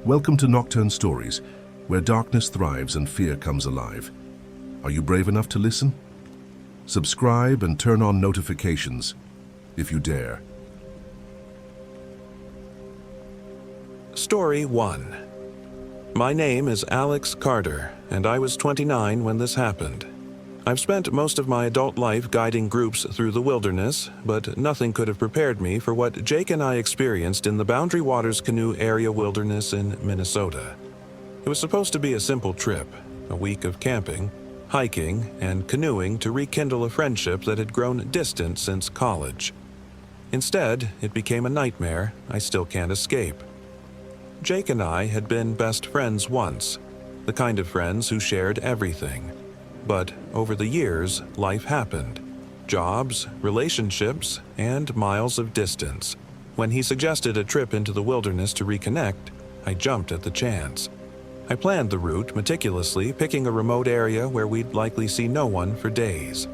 Welcome to Nocturne Stories, where darkness thrives and fear comes alive. Are you brave enough to listen? Subscribe and turn on notifications, if you dare. Story 1. My name is Alex Carter, and I was 29 when this happened. I've spent most of my adult life guiding groups through the wilderness, but nothing could have prepared me for what Jake and I experienced in the Boundary Waters Canoe Area Wilderness in Minnesota. It was supposed to be a simple trip, a week of camping, hiking, and canoeing to rekindle a friendship that had grown distant since college. Instead, it became a nightmare I still can't escape. Jake and I had been best friends once, the kind of friends who shared everything. But over the years, life happened. Jobs, relationships, and miles of distance. When he suggested a trip into the wilderness to reconnect, I jumped at the chance. I planned the route meticulously, picking a remote area where we'd likely see no one for days.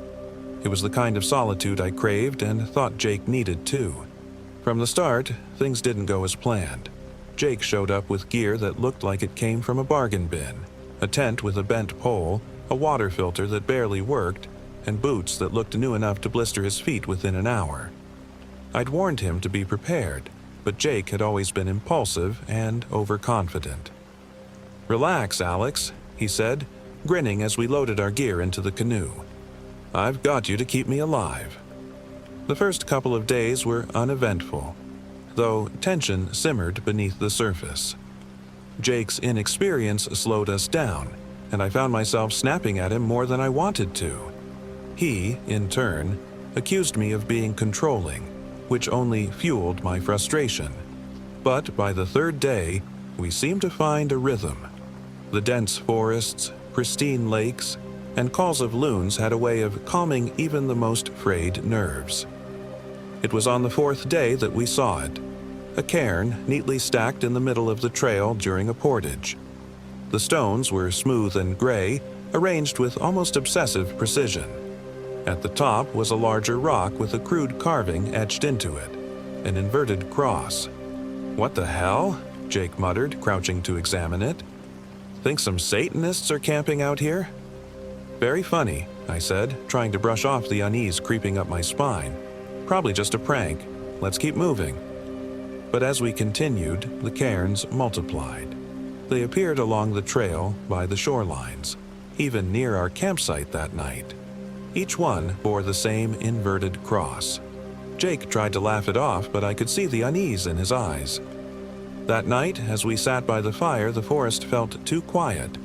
It was the kind of solitude I craved and thought Jake needed too. From the start, things didn't go as planned. Jake showed up with gear that looked like it came from a bargain bin, a tent with a bent pole, a water filter that barely worked, and boots that looked new enough to blister his feet within an hour. I'd warned him to be prepared, but Jake had always been impulsive and overconfident. "Relax, Alex," he said, grinning as we loaded our gear into the canoe. "I've got you to keep me alive." The first couple of days were uneventful, though tension simmered beneath the surface. Jake's inexperience slowed us down, and I found myself snapping at him more than I wanted to. He, in turn, accused me of being controlling, which only fueled my frustration. But by the third day, we seemed to find a rhythm. The dense forests, pristine lakes, and calls of loons had a way of calming even the most frayed nerves. It was on the fourth day that we saw it, a cairn neatly stacked in the middle of the trail during a portage. The stones were smooth and gray, arranged with almost obsessive precision. At the top was a larger rock with a crude carving etched into it, an inverted cross. "What the hell?" Jake muttered, crouching to examine it. "Think some Satanists are camping out here?" "Very funny," I said, trying to brush off the unease creeping up my spine. "Probably just a prank. Let's keep moving." But as we continued, the cairns multiplied. They appeared along the trail by the shorelines, even near our campsite that night. Each one bore the same inverted cross. Jake tried to laugh it off, but I could see the unease in his eyes. That night, as we sat by the fire, the forest felt too quiet.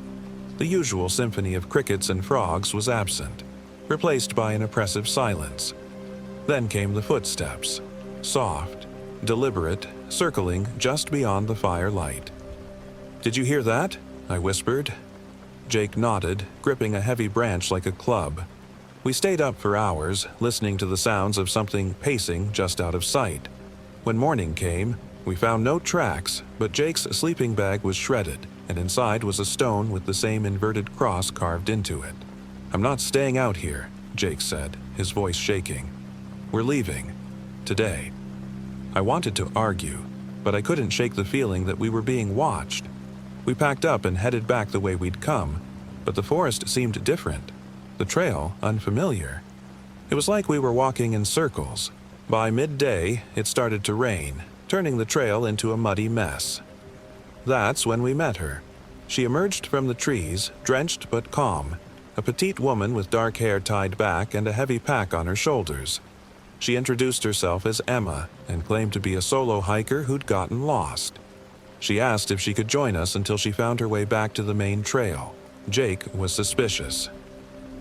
The usual symphony of crickets and frogs was absent, replaced by an oppressive silence. Then came the footsteps, soft, deliberate, circling just beyond the firelight. "Did you hear that?" I whispered. Jake nodded, gripping a heavy branch like a club. We stayed up for hours, listening to the sounds of something pacing just out of sight. When morning came, we found no tracks, but Jake's sleeping bag was shredded, and inside was a stone with the same inverted cross carved into it. "I'm not staying out here," Jake said, his voice shaking. "We're leaving. Today." I wanted to argue, but I couldn't shake the feeling that we were being watched. We packed up and headed back the way we'd come, but the forest seemed different, the trail unfamiliar. It was like we were walking in circles. By midday, it started to rain, turning the trail into a muddy mess. That's when we met her. She emerged from the trees, drenched but calm, a petite woman with dark hair tied back and a heavy pack on her shoulders. She introduced herself as Emma and claimed to be a solo hiker who'd gotten lost. She asked if she could join us until she found her way back to the main trail. Jake was suspicious.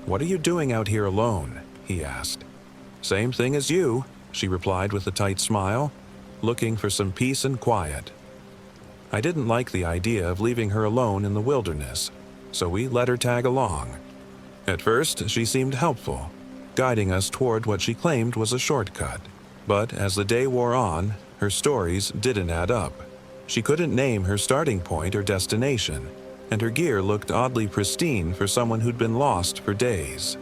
"What are you doing out here alone?" he asked. "Same thing as you," she replied with a tight smile, "looking for some peace and quiet." I didn't like the idea of leaving her alone in the wilderness, so we let her tag along. At first, she seemed helpful, guiding us toward what she claimed was a shortcut. But as the day wore on, her stories didn't add up. She couldn't name her starting point or destination, and her gear looked oddly pristine for someone who'd been lost for days.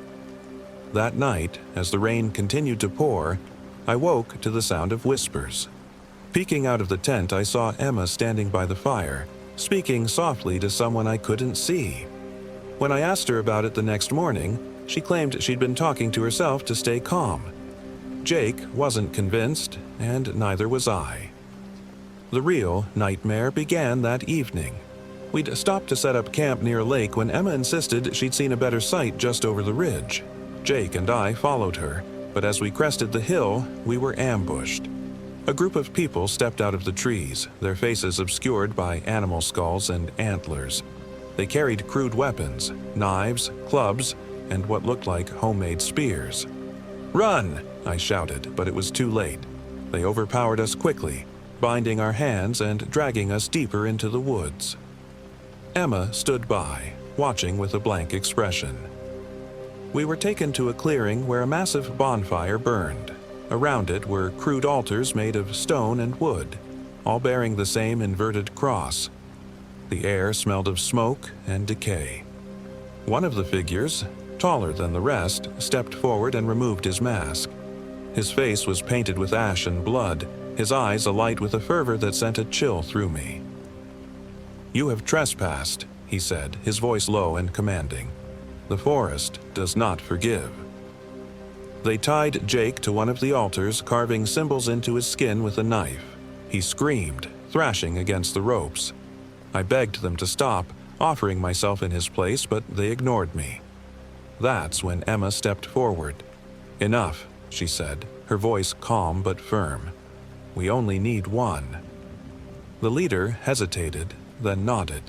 That night, as the rain continued to pour, I woke to the sound of whispers. Peeking out of the tent, I saw Emma standing by the fire, speaking softly to someone I couldn't see. When I asked her about it the next morning, she claimed she'd been talking to herself to stay calm. Jake wasn't convinced, and neither was I. The real nightmare began that evening. We'd stopped to set up camp near a lake when Emma insisted she'd seen a better sight just over the ridge. Jake and I followed her, but as we crested the hill, we were ambushed. A group of people stepped out of the trees, their faces obscured by animal skulls and antlers. They carried crude weapons, knives, clubs, and what looked like homemade spears. "Run!" I shouted, but it was too late. They overpowered us quickly, binding our hands and dragging us deeper into the woods. Emma stood by, watching with a blank expression. We were taken to a clearing where a massive bonfire burned. Around it were crude altars made of stone and wood, all bearing the same inverted cross. The air smelled of smoke and decay. One of the figures, taller than the rest, stepped forward and removed his mask. His face was painted with ash and blood, his eyes alight with a fervor that sent a chill through me. "You have trespassed," he said, his voice low and commanding. "The forest does not forgive." They tied Jake to one of the altars, carving symbols into his skin with a knife. He screamed, thrashing against the ropes. I begged them to stop, offering myself in his place, but they ignored me. That's when Emma stepped forward. "Enough," she said, her voice calm but firm. "We only need one." The leader hesitated, then nodded.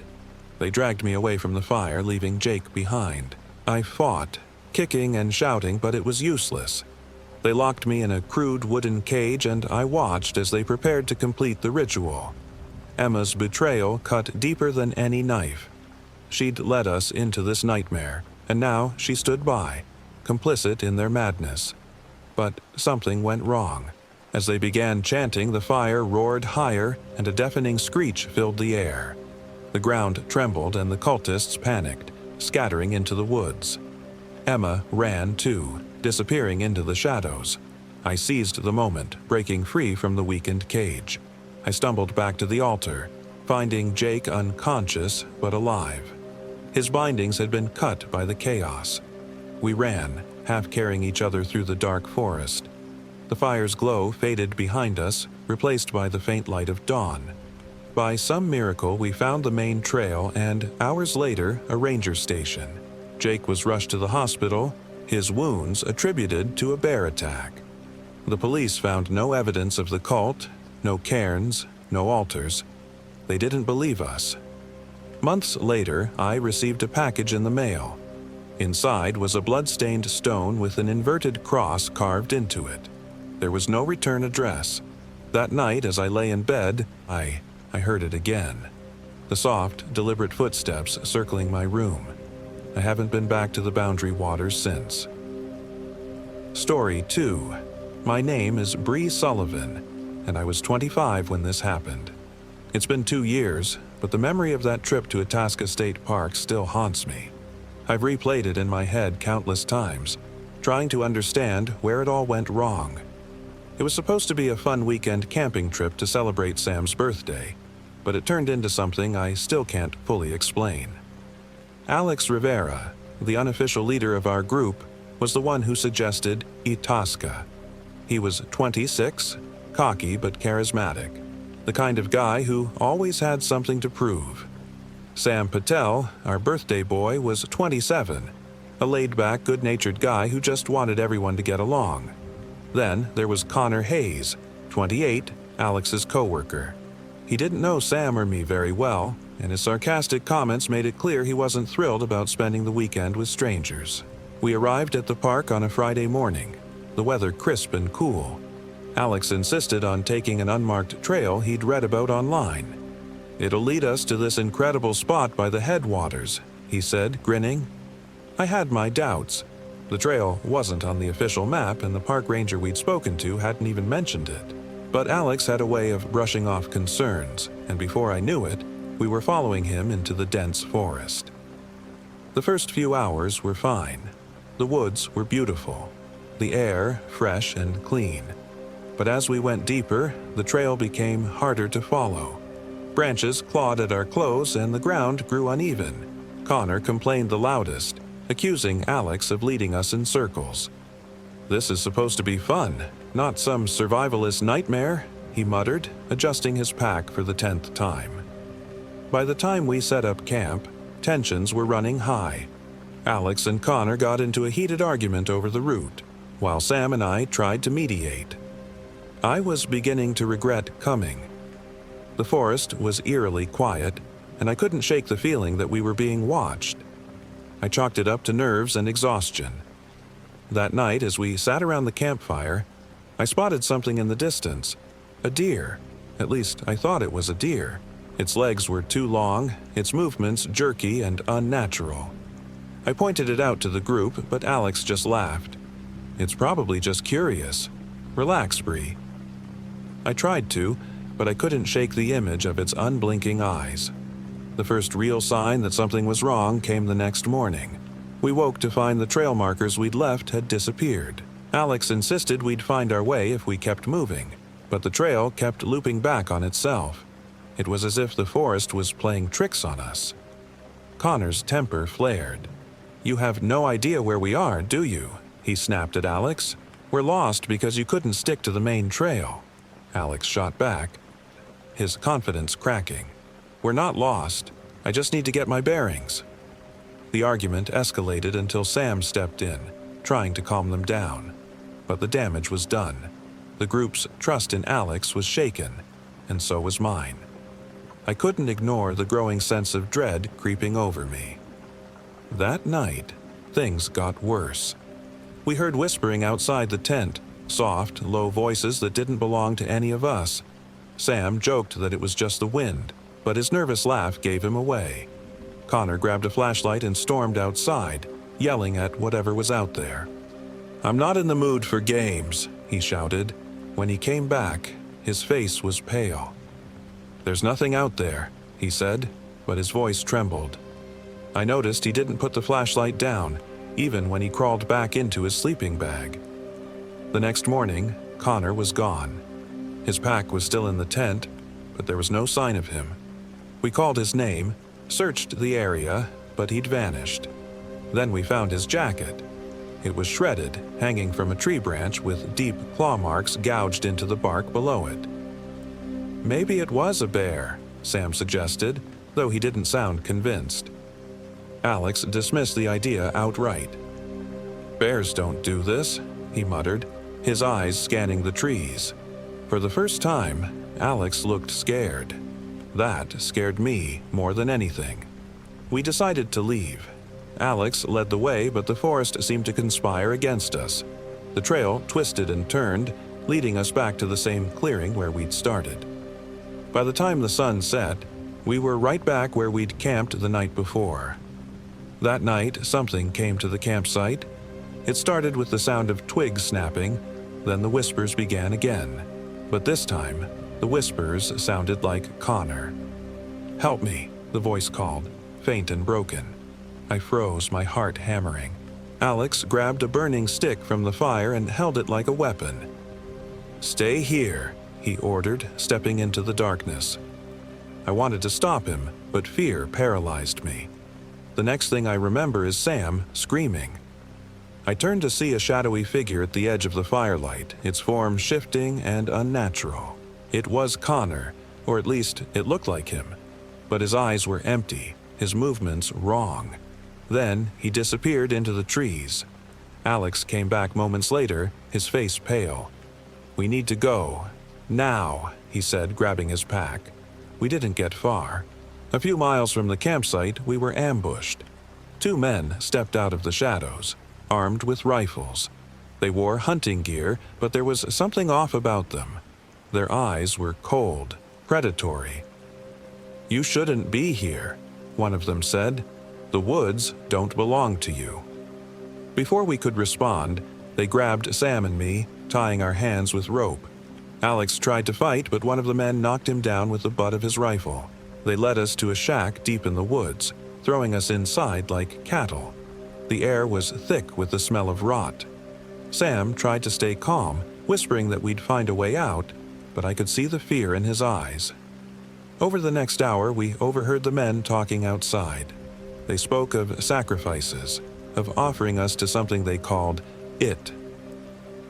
They dragged me away from the fire, leaving Jake behind. I fought, kicking and shouting, but it was useless. They locked me in a crude wooden cage, and I watched as they prepared to complete the ritual. Emma's betrayal cut deeper than any knife. She'd led us into this nightmare, and now she stood by, complicit in their madness. But something went wrong. As they began chanting, the fire roared higher, and a deafening screech filled the air. The ground trembled, and the cultists panicked, scattering into the woods. Emma ran too, disappearing into the shadows. I seized the moment, breaking free from the weakened cage. I stumbled back to the altar, finding Jake unconscious but alive. His bindings had been cut by the chaos. We ran, half carrying each other through the dark forest. The fire's glow faded behind us, replaced by the faint light of dawn. By some miracle, we found the main trail and, hours later, a ranger station. Jake was rushed to the hospital, his wounds attributed to a bear attack. The police found no evidence of the cult, no cairns, no altars. They didn't believe us. Months later, I received a package in the mail. Inside was a blood-stained stone with an inverted cross carved into it. There was no return address. That night, as I lay in bed, I heard it again. The soft, deliberate footsteps circling my room. I haven't been back to the Boundary Waters since. Story 2. My name is Bree Sullivan, and I was 25 when this happened. It's been 2 years, but the memory of that trip to Itasca State Park still haunts me. I've replayed it in my head countless times, trying to understand where it all went wrong. It was supposed to be a fun weekend camping trip to celebrate Sam's birthday, but it turned into something I still can't fully explain. Alex Rivera, the unofficial leader of our group, was the one who suggested Itasca. He was 26, cocky but charismatic, the kind of guy who always had something to prove. Sam Patel, our birthday boy, was 27, a laid-back, good-natured guy who just wanted everyone to get along. Then there was Connor Hayes, 28, Alex's coworker. He didn't know Sam or me very well, and his sarcastic comments made it clear he wasn't thrilled about spending the weekend with strangers. We arrived at the park on a Friday morning, the weather crisp and cool. Alex insisted on taking an unmarked trail he'd read about online. "It'll lead us to this incredible spot by the headwaters," he said, grinning. I had my doubts. The trail wasn't on the official map, and the park ranger we'd spoken to hadn't even mentioned it. But Alex had a way of brushing off concerns, and before I knew it, we were following him into the dense forest. The first few hours were fine. The woods were beautiful, the air fresh and clean. But as we went deeper, the trail became harder to follow. Branches clawed at our clothes and the ground grew uneven. Connor complained the loudest, accusing Alex of leading us in circles. "This is supposed to be fun, not some survivalist nightmare," he muttered, adjusting his pack for the 10th time. By the time we set up camp, tensions were running high. Alex and Connor got into a heated argument over the route, while Sam and I tried to mediate. I was beginning to regret coming. The forest was eerily quiet, and I couldn't shake the feeling that we were being watched. I chalked it up to nerves and exhaustion. That night, as we sat around the campfire, I spotted something in the distance. A deer. At least, I thought it was a deer. Its legs were too long, its movements jerky and unnatural. I pointed it out to the group, but Alex just laughed. "It's probably just curious. Relax, Bree." I tried to, but I couldn't shake the image of its unblinking eyes. The first real sign that something was wrong came the next morning. We woke to find the trail markers we'd left had disappeared. Alex insisted we'd find our way if we kept moving, but the trail kept looping back on itself. It was as if the forest was playing tricks on us. Connor's temper flared. "You have no idea where we are, do you?" he snapped at Alex. "We're lost because you couldn't stick to the main trail." Alex shot back, his confidence cracking. "We're not lost. I just need to get my bearings." The argument escalated until Sam stepped in, trying to calm them down. But the damage was done. The group's trust in Alex was shaken, and so was mine. I couldn't ignore the growing sense of dread creeping over me. That night, things got worse. We heard whispering outside the tent, soft, low voices that didn't belong to any of us. Sam joked that it was just the wind, but his nervous laugh gave him away. Connor grabbed a flashlight and stormed outside, yelling at whatever was out there. "I'm not in the mood for games," he shouted. When he came back, his face was pale. "There's nothing out there," he said, but his voice trembled. I noticed he didn't put the flashlight down, even when he crawled back into his sleeping bag. The next morning, Connor was gone. His pack was still in the tent, but there was no sign of him. We called his name, searched the area, but he'd vanished. Then we found his jacket. It was shredded, hanging from a tree branch with deep claw marks gouged into the bark below it. "Maybe it was a bear," Sam suggested, though he didn't sound convinced. Alex dismissed the idea outright. "Bears don't do this," he muttered, his eyes scanning the trees. For the first time, Alex looked scared. That scared me more than anything. We decided to leave. Alex led the way, but the forest seemed to conspire against us. The trail twisted and turned, leading us back to the same clearing where we'd started. By the time the sun set, we were right back where we'd camped the night before. That night, something came to the campsite. It started with the sound of twigs snapping, then the whispers began again. But this time, the whispers sounded like Connor. "Help me," the voice called, faint and broken. I froze, my heart hammering. Alex grabbed a burning stick from the fire and held it like a weapon. "Stay here," he ordered, stepping into the darkness. I wanted to stop him, but fear paralyzed me. The next thing I remember is Sam screaming. I turned to see a shadowy figure at the edge of the firelight, its form shifting and unnatural. It was Connor, or at least it looked like him, but his eyes were empty, his movements wrong. Then he disappeared into the trees. Alex came back moments later, his face pale. "We need to go. Now," he said, grabbing his pack. We didn't get far. A few miles from the campsite, we were ambushed. Two men stepped out of the shadows, armed with rifles. They wore hunting gear, but there was something off about them. Their eyes were cold, predatory. "You shouldn't be here," one of them said. "The woods don't belong to you." Before we could respond, they grabbed Sam and me, tying our hands with rope. Alex tried to fight, but one of the men knocked him down with the butt of his rifle. They led us to a shack deep in the woods, throwing us inside like cattle. The air was thick with the smell of rot. Sam tried to stay calm, whispering that we'd find a way out, but I could see the fear in his eyes. Over the next hour, we overheard the men talking outside. They spoke of sacrifices, of offering us to something they called it.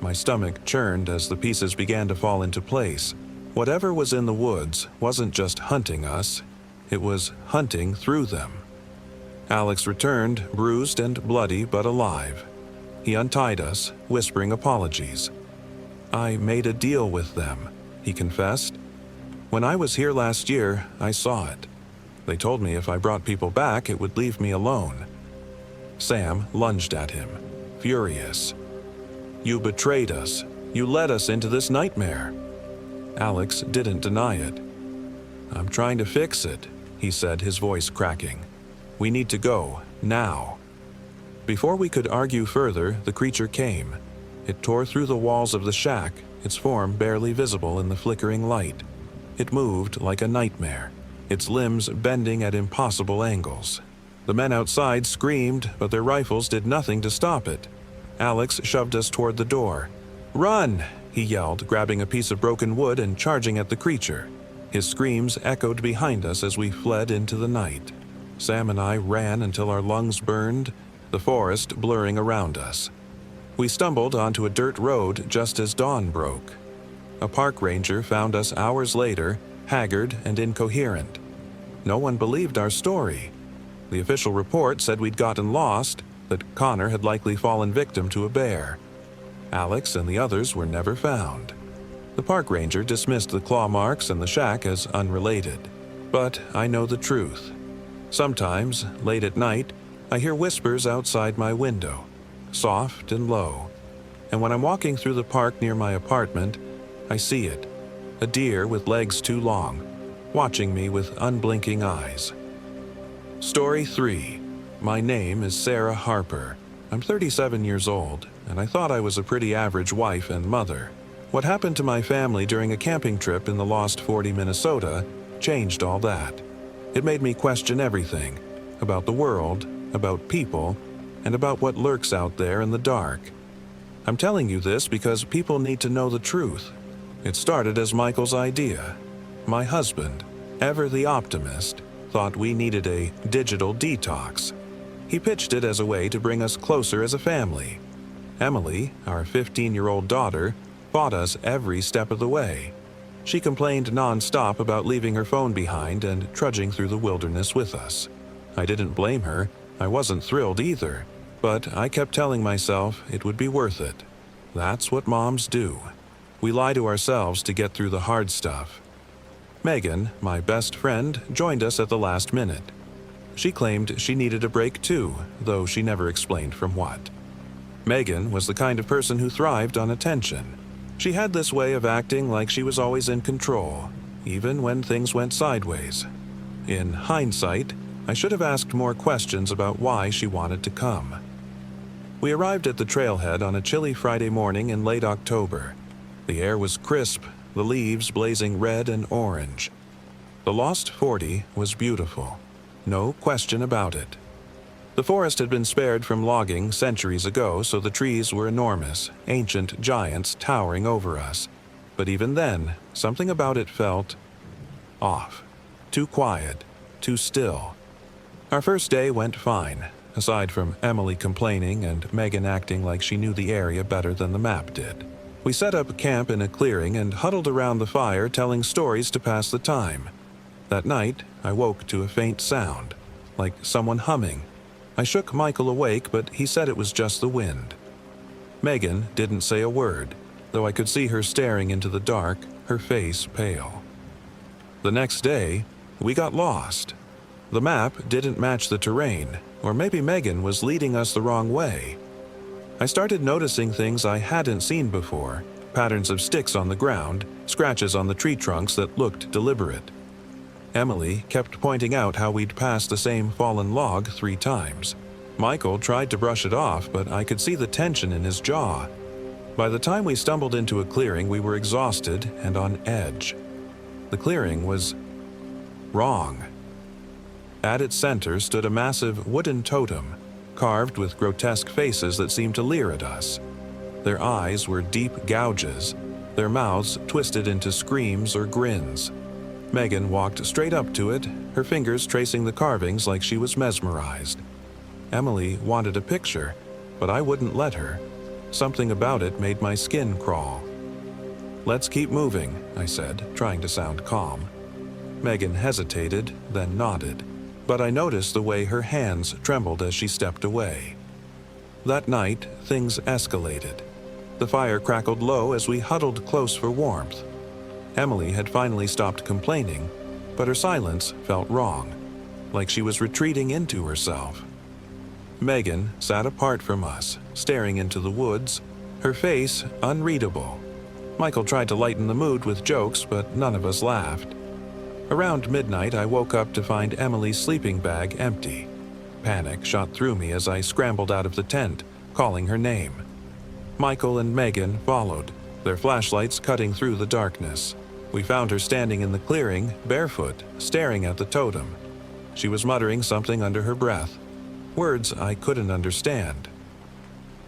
My stomach churned as the pieces began to fall into place. Whatever was in the woods wasn't just hunting us, it was hunting through them. Alex returned, bruised and bloody but alive. He untied us, whispering apologies. "I made a deal with them," he confessed. "When I was here last year, I saw it. They told me if I brought people back, it would leave me alone." Sam lunged at him, furious. "You betrayed us. You led us into this nightmare." Alex didn't deny it. "I'm trying to fix it," he said, his voice cracking. "We need to go, now." Before we could argue further, the creature came. It tore through the walls of the shack, its form barely visible in the flickering light. It moved like a nightmare, its limbs bending at impossible angles. The men outside screamed, but their rifles did nothing to stop it. Alex shoved us toward the door. "Run!" he yelled, grabbing a piece of broken wood and charging at the creature. His screams echoed behind us as we fled into the night. Sam and I ran until our lungs burned, the forest blurring around us. We stumbled onto a dirt road just as dawn broke. A park ranger found us hours later, haggard and incoherent. No one believed our story. The official report said we'd gotten lost, that Connor had likely fallen victim to a bear. Alex and the others were never found. The park ranger dismissed the claw marks and the shack as unrelated. But I know the truth. Sometimes, late at night, I hear whispers outside my window, soft and low. And when I'm walking through the park near my apartment, I see it, a deer with legs too long, watching me with unblinking eyes. Story 3. My name is Sarah Harper. I'm 37 years old, and I thought I was a pretty average wife and mother. What happened to my family during a camping trip in the Lost 40, Minnesota, changed all that. It made me question everything, about the world, about people, and about what lurks out there in the dark. I'm telling you this because people need to know the truth. It started as Michael's idea. My husband, ever the optimist, thought we needed a digital detox. He pitched it as a way to bring us closer as a family. Emily, our 15-year-old daughter, fought us every step of the way. She complained non-stop about leaving her phone behind and trudging through the wilderness with us. I didn't blame her. I wasn't thrilled either. But I kept telling myself it would be worth it. That's what moms do. We lie to ourselves to get through the hard stuff. Megan, my best friend, joined us at the last minute. She claimed she needed a break too, though she never explained from what. Megan was the kind of person who thrived on attention. She had this way of acting like she was always in control, even when things went sideways. In hindsight, I should have asked more questions about why she wanted to come. We arrived at the trailhead on a chilly Friday morning in late October. The air was crisp, the leaves blazing red and orange. The Lost 40 was beautiful. No question about it. The forest had been spared from logging centuries ago, so the trees were enormous, ancient giants towering over us. But even then, something about it felt off. Too quiet, too still. Our first day went fine, aside from Emily complaining and Megan acting like she knew the area better than the map did. We set up camp in a clearing and huddled around the fire telling stories to pass the time. That night, I woke to a faint sound, like someone humming. I shook Michael awake, but he said it was just the wind. Megan didn't say a word, though I could see her staring into the dark, her face pale. The next day, we got lost. The map didn't match the terrain, or maybe Megan was leading us the wrong way. I started noticing things I hadn't seen before, patterns of sticks on the ground, scratches on the tree trunks that looked deliberate. Emily kept pointing out how we'd passed the same fallen log 3 times. Michael tried to brush it off, but I could see the tension in his jaw. By the time we stumbled into a clearing, we were exhausted and on edge. The clearing was wrong. At its center stood a massive wooden totem, carved with grotesque faces that seemed to leer at us. Their eyes were deep gouges, their mouths twisted into screams or grins. Megan walked straight up to it, her fingers tracing the carvings like she was mesmerized. Emily wanted a picture, but I wouldn't let her. Something about it made my skin crawl. "Let's keep moving," I said, trying to sound calm. Megan hesitated, then nodded, but I noticed the way her hands trembled as she stepped away. That night, things escalated. The fire crackled low as we huddled close for warmth. Emily had finally stopped complaining, but her silence felt wrong, like she was retreating into herself. Megan sat apart from us, staring into the woods, her face unreadable. Michael tried to lighten the mood with jokes, but none of us laughed. Around midnight, I woke up to find Emily's sleeping bag empty. Panic shot through me as I scrambled out of the tent, calling her name. Michael and Megan followed, their flashlights cutting through the darkness. We found her standing in the clearing, barefoot, staring at the totem. She was muttering something under her breath, words I couldn't understand.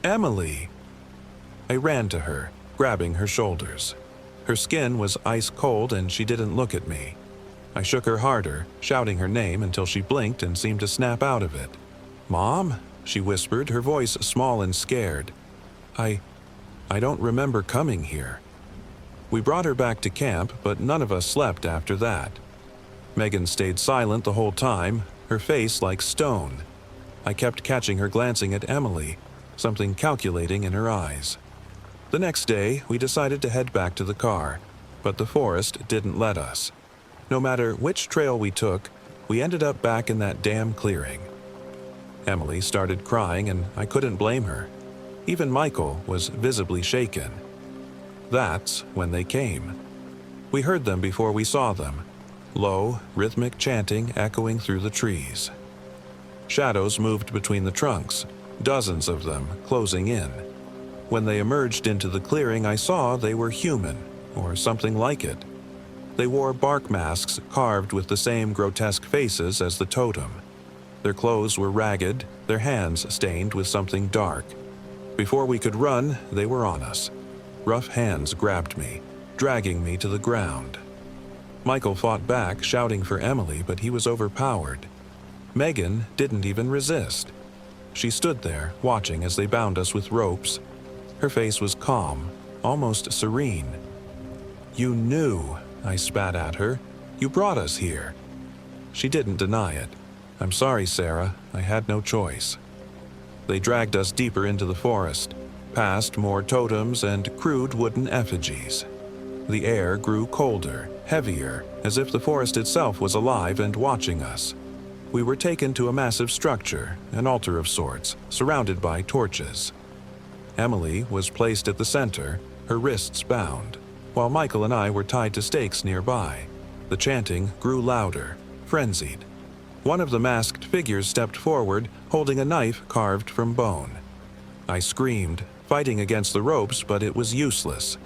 "Emily!" I ran to her, grabbing her shoulders. Her skin was ice cold and she didn't look at me. I shook her harder, shouting her name until she blinked and seemed to snap out of it. "Mom?" she whispered, her voice small and scared. I don't remember coming here." We brought her back to camp, but none of us slept after that. Megan stayed silent the whole time, her face like stone. I kept catching her glancing at Emily, something calculating in her eyes. The next day, we decided to head back to the car, but the forest didn't let us. No matter which trail we took, we ended up back in that damn clearing. Emily started crying, and I couldn't blame her. Even Michael was visibly shaken. That's when they came. We heard them before we saw them. Low, rhythmic chanting echoing through the trees. Shadows moved between the trunks, dozens of them closing in. When they emerged into the clearing, I saw they were human, or something like it. They wore bark masks carved with the same grotesque faces as the totem. Their clothes were ragged, their hands stained with something dark. Before we could run, they were on us. Rough hands grabbed me, dragging me to the ground. Michael fought back, shouting for Emily, but he was overpowered. Megan didn't even resist. She stood there, watching as they bound us with ropes. Her face was calm, almost serene. "You knew," I spat at her. "You brought us here." She didn't deny it. "I'm sorry, Sarah. I had no choice." They dragged us deeper into the forest, past more totems and crude wooden effigies. The air grew colder, heavier, as if the forest itself was alive and watching us. We were taken to a massive structure, an altar of sorts, surrounded by torches. Emily was placed at the center, her wrists bound, while Michael and I were tied to stakes nearby. The chanting grew louder, frenzied. One of the masked figures stepped forward, holding a knife carved from bone. I screamed, fighting against the ropes, but it was useless.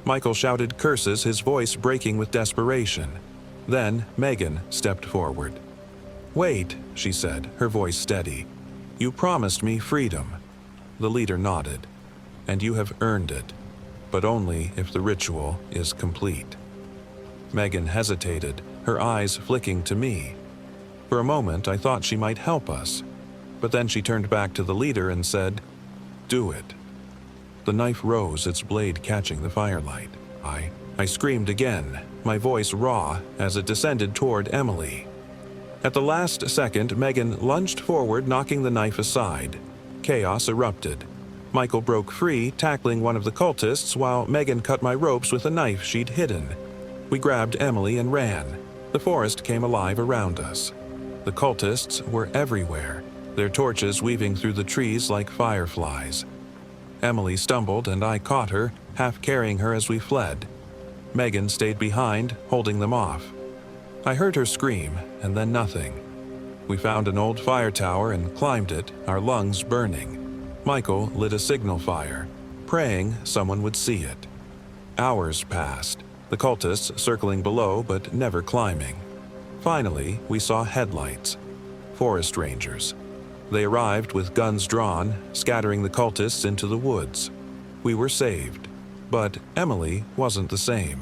Michael shouted curses, his voice breaking with desperation. Then Megan stepped forward. "Wait," she said, her voice steady. "You promised me freedom." The leader nodded. "And you have earned it, but only if the ritual is complete." Megan hesitated, her eyes flicking to me. For a moment, I thought she might help us, but then she turned back to the leader and said, "Do it." The knife rose, its blade catching the firelight. I screamed again, my voice raw as it descended toward Emily. At the last second, Megan lunged forward, knocking the knife aside. Chaos erupted. Michael broke free, tackling one of the cultists, while Megan cut my ropes with a knife she'd hidden. We grabbed Emily and ran. The forest came alive around us. The cultists were everywhere, their torches weaving through the trees like fireflies. Emily stumbled and I caught her, half carrying her as we fled. Megan stayed behind, holding them off. I heard her scream, and then nothing. We found an old fire tower and climbed it, our lungs burning. Michael lit a signal fire, praying someone would see it. Hours passed, the cultists circling below but never climbing. Finally, we saw headlights. Forest rangers. They arrived with guns drawn, scattering the cultists into the woods. We were saved, but Emily wasn't the same.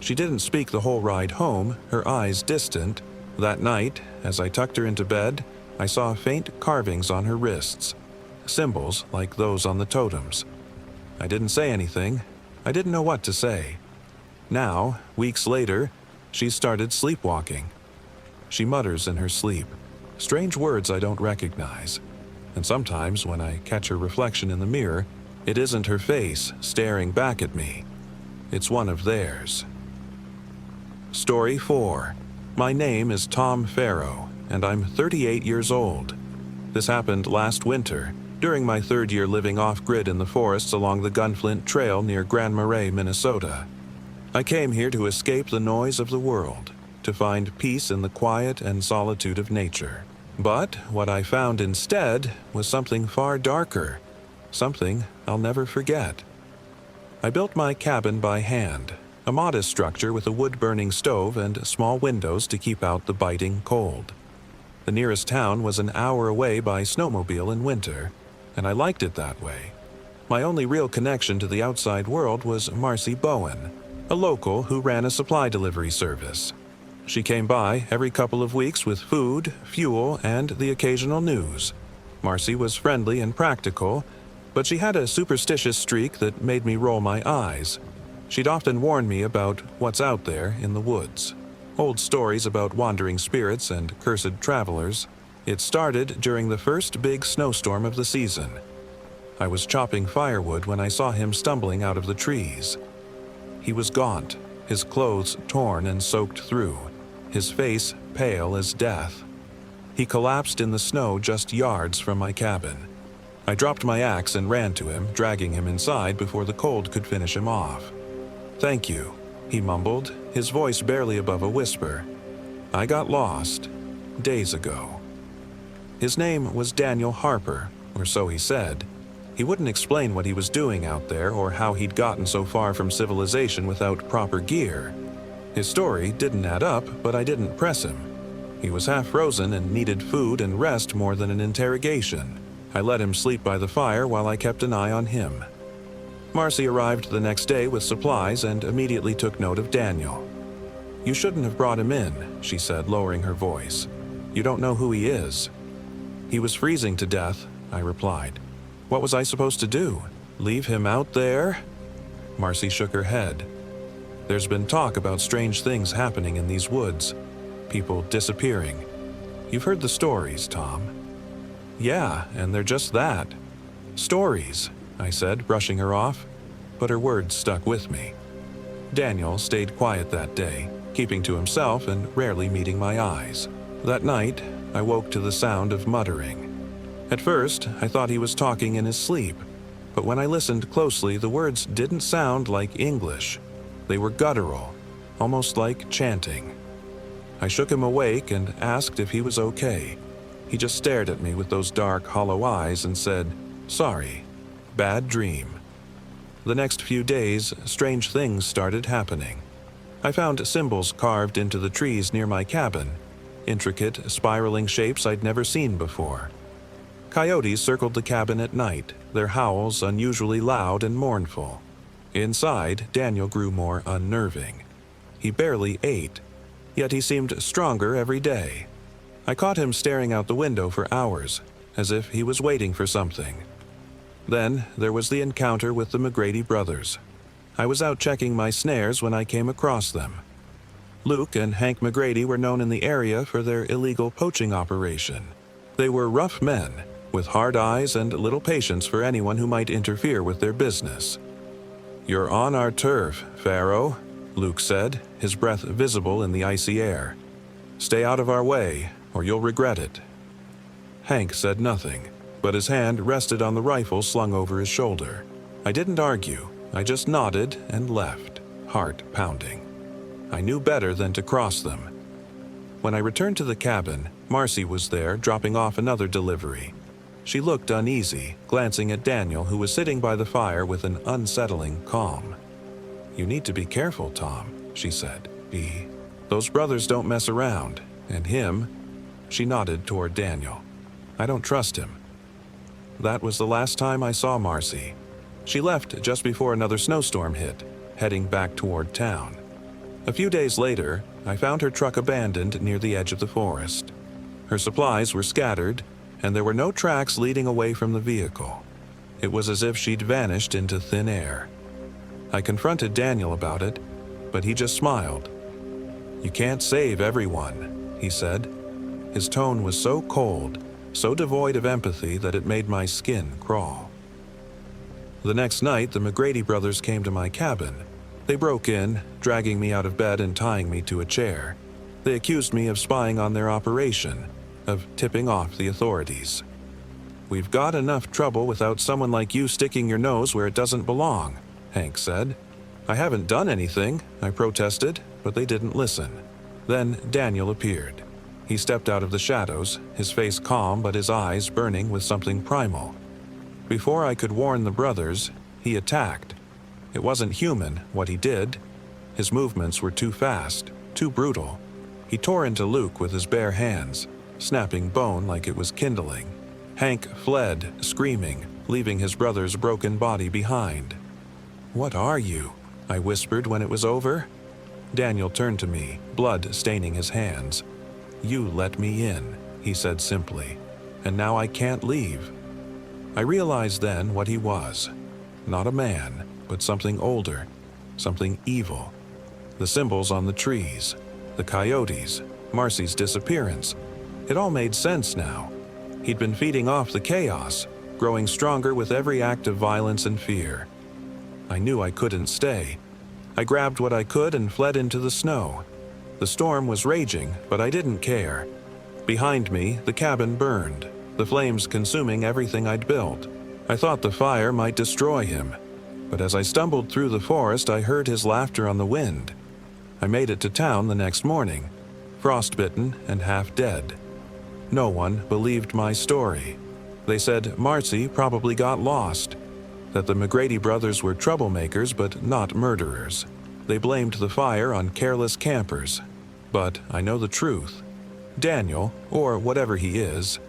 She didn't speak the whole ride home, her eyes distant. That night, as I tucked her into bed, I saw faint carvings on her wrists, symbols like those on the totems. I didn't say anything. I didn't know what to say. Now, weeks later, she started sleepwalking. She mutters in her sleep, strange words I don't recognize. And sometimes when I catch her reflection in the mirror, it isn't her face staring back at me. It's one of theirs. Story 4. My name is Tom Farrow, and I'm 38 years old. This happened last winter, during my third year living off-grid in the forests along the Gunflint Trail near Grand Marais, Minnesota. I came here to escape the noise of the world, to find peace in the quiet and solitude of nature. But what I found instead was something far darker, something I'll never forget. I built my cabin by hand, a modest structure with a wood-burning stove and small windows to keep out the biting cold. The nearest town was an hour away by snowmobile in winter, and I liked it that way. My only real connection to the outside world was Marcy Bowen, a local who ran a supply delivery service. She came by every couple of weeks with food, fuel, and the occasional news. Marcy was friendly and practical, but she had a superstitious streak that made me roll my eyes. She'd often warn me about what's out there in the woods. Old stories about wandering spirits and cursed travelers. It started during the first big snowstorm of the season. I was chopping firewood when I saw him stumbling out of the trees. He was gaunt, his clothes torn and soaked through, his face pale as death. He collapsed in the snow just yards from my cabin. I dropped my axe and ran to him, dragging him inside before the cold could finish him off. "Thank you," he mumbled, his voice barely above a whisper. "I got lost days ago." His name was Daniel Harper, or so he said. He wouldn't explain what he was doing out there or how he'd gotten so far from civilization without proper gear. His story didn't add up, but I didn't press him. He was half frozen and needed food and rest more than an interrogation. I let him sleep by the fire while I kept an eye on him. Marcy arrived the next day with supplies and immediately took note of Daniel. "You shouldn't have brought him in," she said, lowering her voice. "You don't know who he is." "He was freezing to death," I replied. "What was I supposed to do? Leave him out there?" Marcy shook her head. "There's been talk about strange things happening in these woods. People disappearing. You've heard the stories, Tom." "Yeah, and they're just that. Stories," I said, brushing her off, but her words stuck with me. Daniel stayed quiet that day, keeping to himself and rarely meeting my eyes. That night, I woke to the sound of muttering. At first, I thought he was talking in his sleep, but when I listened closely, the words didn't sound like English. They were guttural, almost like chanting. I shook him awake and asked if he was okay. He just stared at me with those dark, hollow eyes and said, "Sorry, bad dream." The next few days, strange things started happening. I found symbols carved into the trees near my cabin, intricate, spiraling shapes I'd never seen before. Coyotes circled the cabin at night, their howls unusually loud and mournful. Inside, Daniel grew more unnerving. He barely ate, yet he seemed stronger every day. I caught him staring out the window for hours, as if he was waiting for something. Then there was the encounter with the McGrady brothers. I was out checking my snares when I came across them. Luke and Hank McGrady were known in the area for their illegal poaching operation. They were rough men, with hard eyes and little patience for anyone who might interfere with their business. "You're on our turf, Farrow," Luke said, his breath visible in the icy air. "Stay out of our way, or you'll regret it." Hank said nothing, but his hand rested on the rifle slung over his shoulder. I didn't argue. I just nodded and left, heart pounding. I knew better than to cross them. When I returned to the cabin, Marcy was there, dropping off another delivery. She looked uneasy, glancing at Daniel, who was sitting by the fire with an unsettling calm. "You need to be careful, Tom," she said. Those brothers don't mess around, and him," she nodded toward Daniel. "I don't trust him." That was the last time I saw Marcy. She left just before another snowstorm hit, heading back toward town. A few days later, I found her truck abandoned near the edge of the forest. Her supplies were scattered, and there were no tracks leading away from the vehicle. It was as if she'd vanished into thin air. I confronted Daniel about it, but he just smiled. "You can't save everyone," he said. His tone was so cold, so devoid of empathy that it made my skin crawl. The next night, the McGrady brothers came to my cabin. They broke in, dragging me out of bed and tying me to a chair. They accused me of spying on their operation, of tipping off the authorities. "We've got enough trouble without someone like you sticking your nose where it doesn't belong," Hank said. "I haven't done anything," I protested, but they didn't listen. Then Daniel appeared. He stepped out of the shadows, his face calm but his eyes burning with something primal. Before I could warn the brothers, he attacked. It wasn't human, what he did. His movements were too fast, too brutal. He tore into Luke with his bare hands, snapping bone like it was kindling. Hank fled, screaming, leaving his brother's broken body behind. "What are you?" I whispered when it was over. Daniel turned to me, blood staining his hands. "You let me in," he said simply, "and now I can't leave." I realized then what he was. Not a man, but something older, something evil. The symbols on the trees, the coyotes, Marcy's disappearance. It all made sense now. He'd been feeding off the chaos, growing stronger with every act of violence and fear. I knew I couldn't stay. I grabbed what I could and fled into the snow. The storm was raging, but I didn't care. Behind me, the cabin burned, the flames consuming everything I'd built. I thought the fire might destroy him, but as I stumbled through the forest, I heard his laughter on the wind. I made it to town the next morning, frostbitten and half dead. No one believed my story. They said Marcy probably got lost, that the McGrady brothers were troublemakers but not murderers. They blamed the fire on careless campers. But I know the truth. Daniel, or whatever he is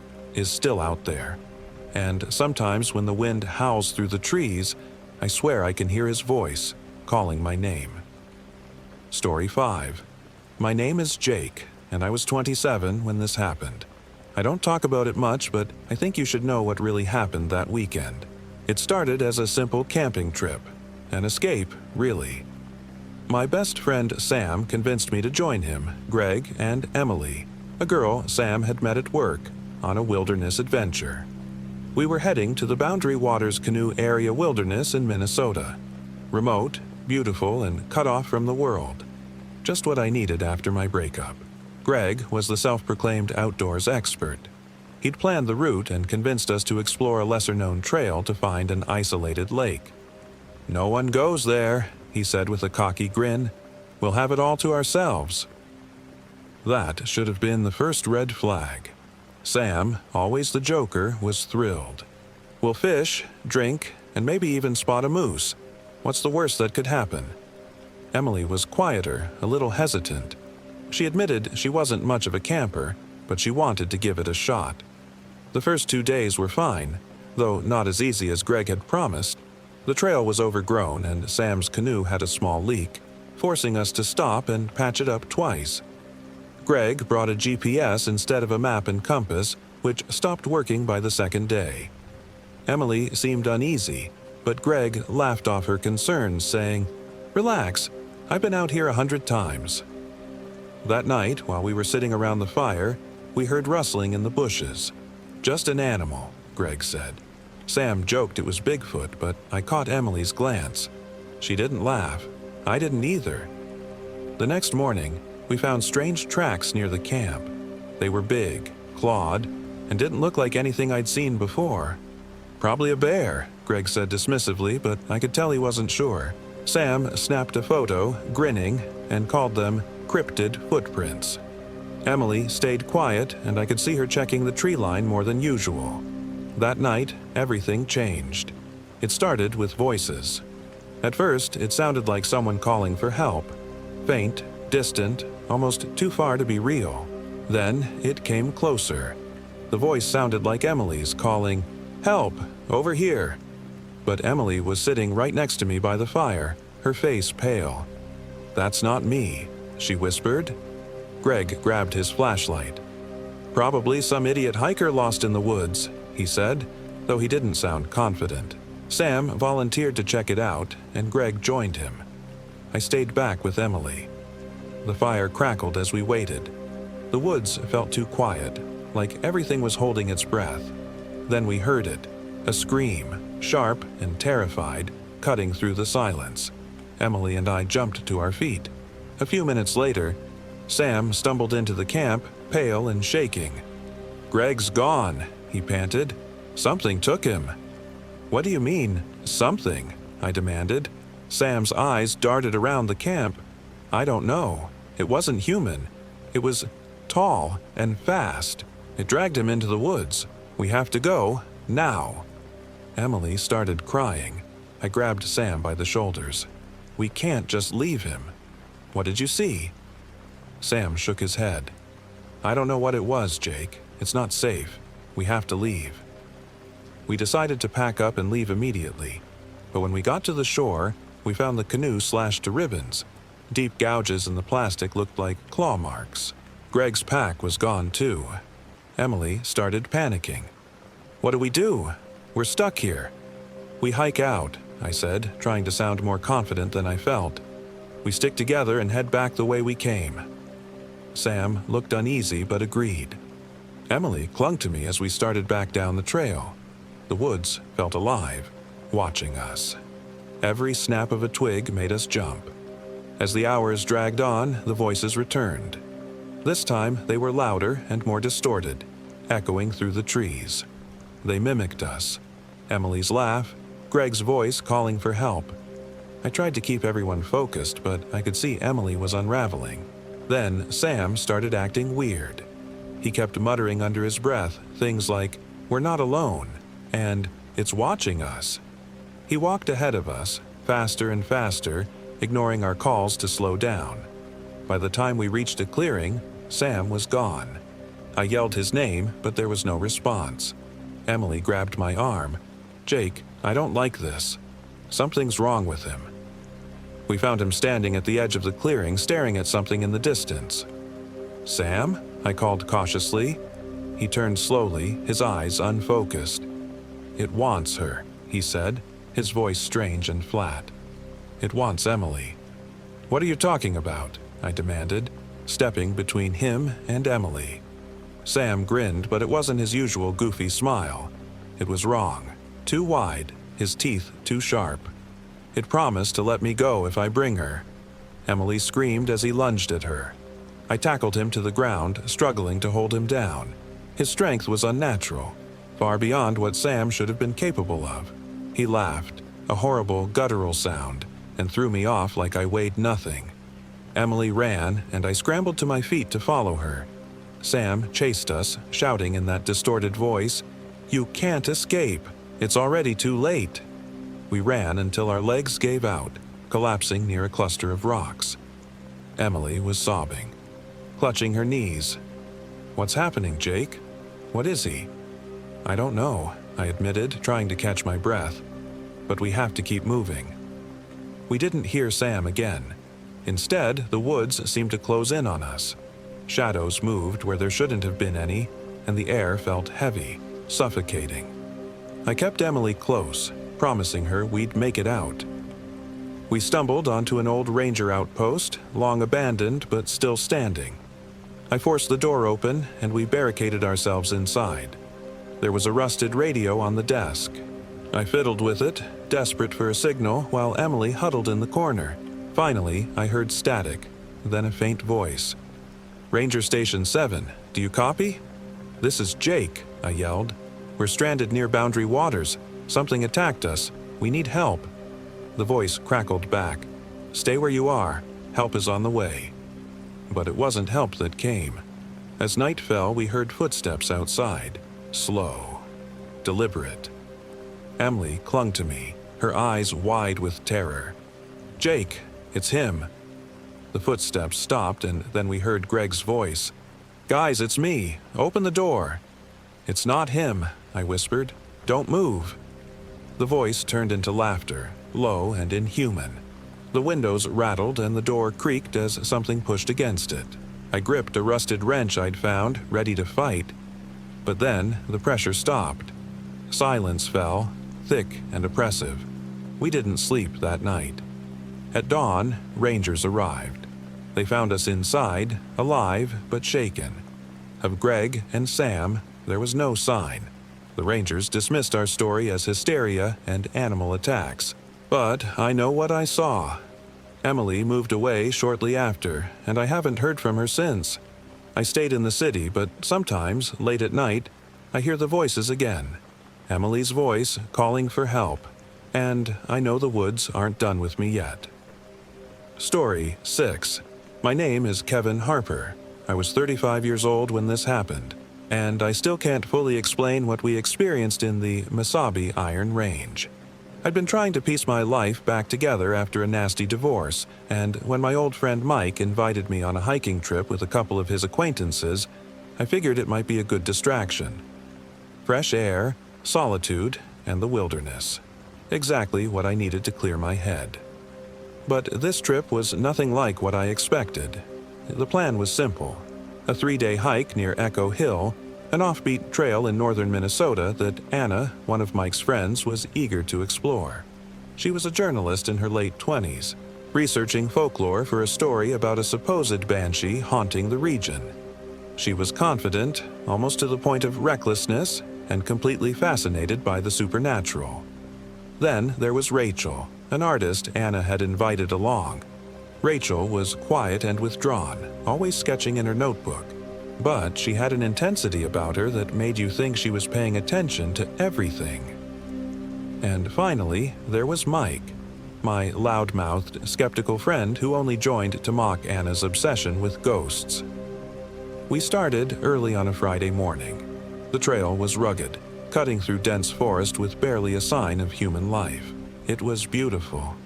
still out there. And sometimes when the wind howls through the trees, I swear I can hear his voice calling my name. Story 5. My name is Jake, and I was 27 when this happened. I don't talk about it much, but I think you should know what really happened that weekend. It started as a simple camping trip. An escape, really. My best friend Sam convinced me to join him, Greg, and Emily, a girl Sam had met at work, on a wilderness adventure. We were heading to the Boundary Waters Canoe Area Wilderness in Minnesota. Remote, beautiful, and cut off from the world. Just what I needed after my breakup. Greg was the self-proclaimed outdoors expert. He'd planned the route and convinced us to explore a lesser-known trail to find an isolated lake. "No one goes there," he said with a cocky grin. "We'll have it all to ourselves." That should have been the first red flag. Sam, always the joker, was thrilled. "We'll fish, drink, and maybe even spot a moose. What's the worst that could happen?" Emily was quieter, a little hesitant. She admitted she wasn't much of a camper, but she wanted to give it a shot. The first 2 days were fine, though not as easy as Greg had promised. The trail was overgrown and Sam's canoe had a small leak, forcing us to stop and patch it up twice. Greg brought a GPS instead of a map and compass, which stopped working by the second day. Emily seemed uneasy, but Greg laughed off her concerns, saying, "Relax, I've been out here 100 times." That night, while we were sitting around the fire, we heard rustling in the bushes. "Just an animal," Greg said. Sam joked it was Bigfoot, but I caught Emily's glance. She didn't laugh. I didn't either. The next morning, we found strange tracks near the camp. They were big, clawed, and didn't look like anything I'd seen before. "Probably a bear," Greg said dismissively, but I could tell he wasn't sure. Sam snapped a photo, grinning, and called them cryptid footprints. Emily stayed quiet, and I could see her checking the tree line more than usual. That night, everything changed. It started with voices. At first, it sounded like someone calling for help. Faint, distant, almost too far to be real. Then, it came closer. The voice sounded like Emily's, calling, "Help! Over here!" But Emily was sitting right next to me by the fire, her face pale. "That's not me," she whispered. Greg grabbed his flashlight. "Probably some idiot hiker lost in the woods," he said, though he didn't sound confident. Sam volunteered to check it out, and Greg joined him. I stayed back with Emily. The fire crackled as we waited. The woods felt too quiet, like everything was holding its breath. Then we heard it, a scream, sharp and terrified, cutting through the silence. Emily and I jumped to our feet. A few minutes later, Sam stumbled into the camp, pale and shaking. "Greg's gone," he panted. "Something took him." "What do you mean, something?" I demanded. Sam's eyes darted around the camp. "I don't know. It wasn't human. It was tall and fast. It dragged him into the woods. We have to go, now." Emily started crying. I grabbed Sam by the shoulders. "We can't just leave him." "What did you see?" Sam shook his head. "I don't know what it was, Jake. It's not safe. We have to leave." We decided to pack up and leave immediately. But when we got to the shore, we found the canoe slashed to ribbons. Deep gouges in the plastic looked like claw marks. Greg's pack was gone too. Emily started panicking. "What do we do? We're stuck here." "We hike out," I said, trying to sound more confident than I felt. "We stick together and head back the way we came." Sam looked uneasy but agreed. Emily clung to me as we started back down the trail. The woods felt alive, watching us. Every snap of a twig made us jump. As the hours dragged on, the voices returned. This time they were louder and more distorted, echoing through the trees. They mimicked us. Emily's laugh, Greg's voice calling for help. I tried to keep everyone focused, but I could see Emily was unraveling. Then Sam started acting weird. He kept muttering under his breath things like, "We're not alone," and "It's watching us." He walked ahead of us, faster and faster, ignoring our calls to slow down. By the time we reached a clearing, Sam was gone. I yelled his name, but there was no response. Emily grabbed my arm. "Jake, I don't like this. Something's wrong with him." We found him standing at the edge of the clearing, staring at something in the distance. "Sam?" I called cautiously. He turned slowly, his eyes unfocused. "It wants her," he said, his voice strange and flat. "It wants Emily." "What are you talking about?" I demanded, stepping between him and Emily. Sam grinned, but it wasn't his usual goofy smile. It was wrong, too wide, his teeth too sharp. "It promised to let me go if I bring her." Emily screamed as he lunged at her. I tackled him to the ground, struggling to hold him down. His strength was unnatural, far beyond what Sam should have been capable of. He laughed, a horrible guttural sound, and threw me off like I weighed nothing. Emily ran, and I scrambled to my feet to follow her. Sam chased us, shouting in that distorted voice, "You can't escape. It's already too late." We ran until our legs gave out, collapsing near a cluster of rocks. Emily was sobbing, clutching her knees. "What's happening, Jake? What is he?" "I don't know," I admitted, trying to catch my breath. "But we have to keep moving." We didn't hear Sam again. Instead, the woods seemed to close in on us. Shadows moved where there shouldn't have been any, and the air felt heavy, suffocating. I kept Emily close, promising her we'd make it out. We stumbled onto an old ranger outpost, long abandoned but still standing. I forced the door open, and we barricaded ourselves inside. There was a rusted radio on the desk. I fiddled with it, desperate for a signal, while Emily huddled in the corner. Finally, I heard static, then a faint voice. "Ranger Station 7, do you copy?" "This is Jake," I yelled. "We're stranded near Boundary Waters. Something attacked us. We need help." The voice crackled back. "Stay where you are. Help is on the way." But it wasn't help that came. As night fell, we heard footsteps outside. Slow. Deliberate. Emily clung to me, her eyes wide with terror. "Jake, it's him." The footsteps stopped, and then we heard Greg's voice. "Guys, it's me. Open the door." "It's not him," I whispered. "Don't move." The voice turned into laughter, low and inhuman. The windows rattled and the door creaked as something pushed against it. I gripped a rusted wrench I'd found, ready to fight. But then the pressure stopped. Silence fell, thick and oppressive. We didn't sleep that night. At dawn, rangers arrived. They found us inside, alive but shaken. Of Greg and Sam, there was no sign. The rangers dismissed our story as hysteria and animal attacks. But I know what I saw. Emily moved away shortly after, and I haven't heard from her since. I stayed in the city, but sometimes, late at night, I hear the voices again. Emily's voice calling for help. And I know the woods aren't done with me yet. Story 6. My name is Kevin Harper. I was 35 years old when this happened, and I still can't fully explain what we experienced in the Mesabi Iron Range. I'd been trying to piece my life back together after a nasty divorce, and when my old friend Mike invited me on a hiking trip with a couple of his acquaintances, I figured it might be a good distraction. Fresh air, solitude, and the wilderness. Exactly what I needed to clear my head. But this trip was nothing like what I expected. The plan was simple. A 3-day hike near Echo Hill, an offbeat trail in northern Minnesota that Anna, one of Mike's friends, was eager to explore. She was a journalist in her late 20s, researching folklore for a story about a supposed banshee haunting the region. She was confident, almost to the point of recklessness, and completely fascinated by the supernatural. Then there was Rachel, an artist Anna had invited along. Rachel was quiet and withdrawn, always sketching in her notebook. But she had an intensity about her that made you think she was paying attention to everything. And finally, there was Mike, my loud-mouthed, skeptical friend who only joined to mock Anna's obsession with ghosts. We started early on a Friday morning. The trail was rugged, cutting through dense forest with barely a sign of human life. It was beautiful,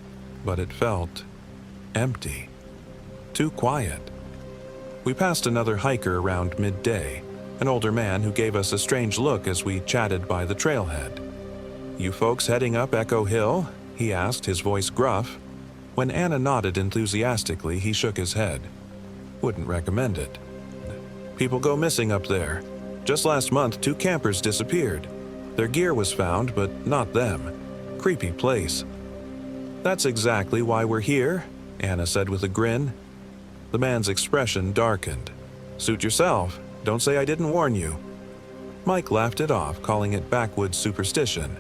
but it felt empty. Too quiet. We passed another hiker around midday, an older man who gave us a strange look as we chatted by the trailhead. "You folks heading up Echo Hill?" he asked, his voice gruff. When Anna nodded enthusiastically, he shook his head. "Wouldn't recommend it. People go missing up there. Just last month, 2 campers disappeared. Their gear was found, but not them. Creepy place." "That's exactly why we're here," Anna said with a grin. The man's expression darkened. "Suit yourself. Don't say I didn't warn you." Mike laughed it off, calling it backwoods superstition.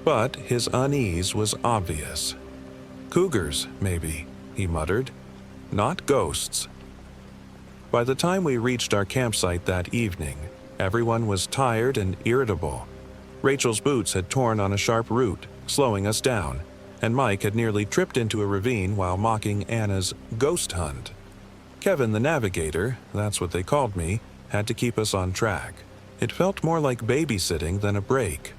But his unease was obvious. "Cougars, maybe," he muttered. "Not ghosts." By the time we reached our campsite that evening, everyone was tired and irritable. Rachel's boots had torn on a sharp root, slowing us down, and Mike had nearly tripped into a ravine while mocking Anna's ghost hunt. Kevin the navigator, that's what they called me, had to keep us on track. It felt more like babysitting than a break.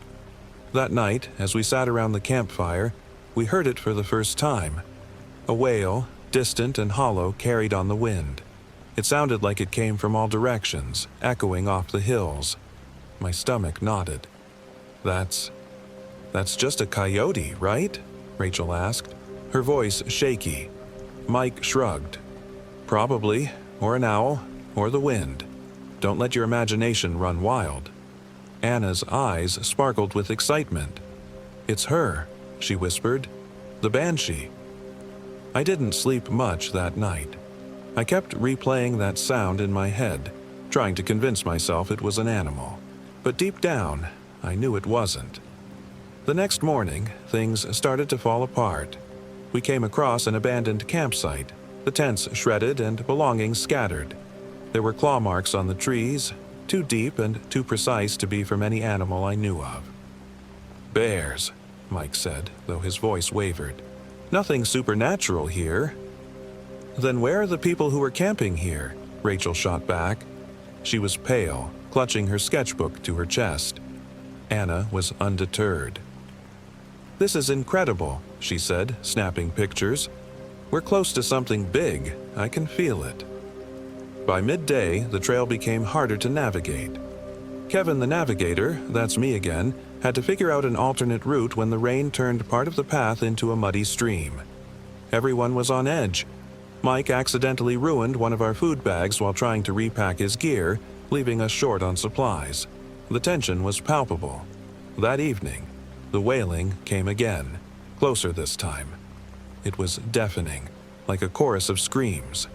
That night, as we sat around the campfire, we heard it for the first time. A wail, distant and hollow, carried on the wind. It sounded like it came from all directions, echoing off the hills. My stomach knotted. That's just a coyote, right?" Rachel asked, her voice shaky. Mike shrugged. "Probably, or an owl, or the wind. Don't let your imagination run wild." Anna's eyes sparkled with excitement. "It's her," she whispered. "The banshee." I didn't sleep much that night. I kept replaying that sound in my head, trying to convince myself it was an animal. But deep down, I knew it wasn't. The next morning, things started to fall apart. We came across an abandoned campsite, the tents shredded and belongings scattered. There were claw marks on the trees, too deep and too precise to be from any animal I knew of. "Bears," Mike said, though his voice wavered. "Nothing supernatural here." "Then where are the people who were camping here?" Rachel shot back. She was pale, clutching her sketchbook to her chest. Anna was undeterred. "This is incredible," she said, snapping pictures. "We're close to something big. I can feel it." By midday, the trail became harder to navigate. Kevin the navigator, that's me again, had to figure out an alternate route when the rain turned part of the path into a muddy stream. Everyone was on edge. Mike accidentally ruined one of our food bags while trying to repack his gear, leaving us short on supplies. The tension was palpable. That evening, the wailing came again, closer this time. It was deafening, like a chorus of screams.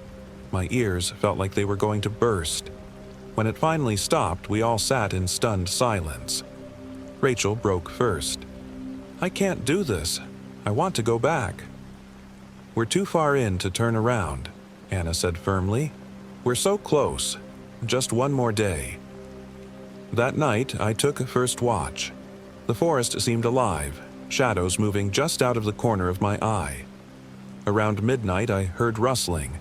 My ears felt like they were going to burst. When it finally stopped, we all sat in stunned silence. Rachel broke first. "I can't do this. I want to go back." "We're too far in to turn around," Anna said firmly. "We're so close. Just one more day." That night, I took first watch. The forest seemed alive, shadows moving just out of the corner of my eye. Around midnight, I heard rustling.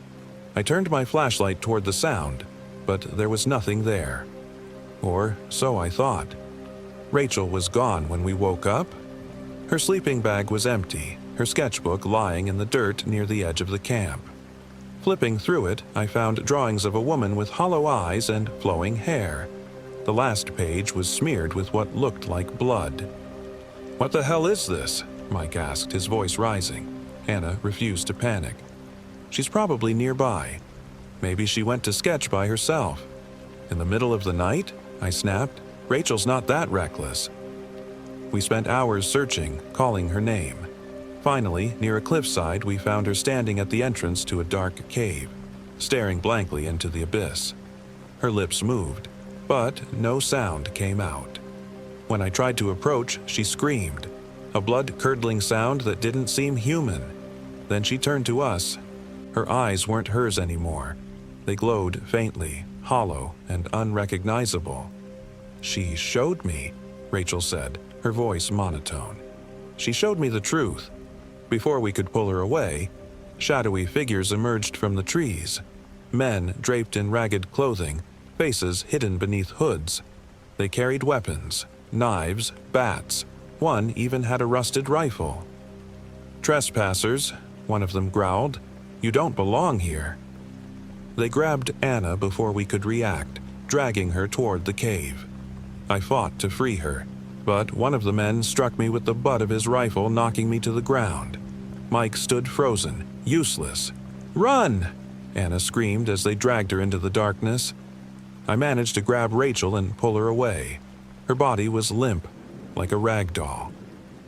I turned my flashlight toward the sound, but there was nothing there. Or so I thought. Rachel was gone when we woke up. Her sleeping bag was empty, her sketchbook lying in the dirt near the edge of the camp. Flipping through it, I found drawings of a woman with hollow eyes and flowing hair. The last page was smeared with what looked like blood. "What the hell is this?" Mike asked, his voice rising. Anna refused to panic. "She's probably nearby. Maybe she went to sketch by herself." "In the middle of the night?" I snapped. "Rachel's not that reckless." We spent hours searching, calling her name. Finally, near a cliffside, we found her standing at the entrance to a dark cave, staring blankly into the abyss. Her lips moved, but no sound came out. When I tried to approach, she screamed, a blood-curdling sound that didn't seem human. Then she turned to us. Her eyes weren't hers anymore. They glowed faintly, hollow and unrecognizable. "She showed me," Rachel said, her voice monotone. "She showed me the truth." Before we could pull her away, shadowy figures emerged from the trees. Men draped in ragged clothing, faces hidden beneath hoods. They carried weapons, knives, bats. One even had a rusted rifle. "Trespassers," one of them growled. "You don't belong here." They grabbed Anna before we could react, dragging her toward the cave. I fought to free her, but one of the men struck me with the butt of his rifle, knocking me to the ground. Mike stood frozen, useless. "Run!" Anna screamed as they dragged her into the darkness. I managed to grab Rachel and pull her away. Her body was limp, like a rag doll.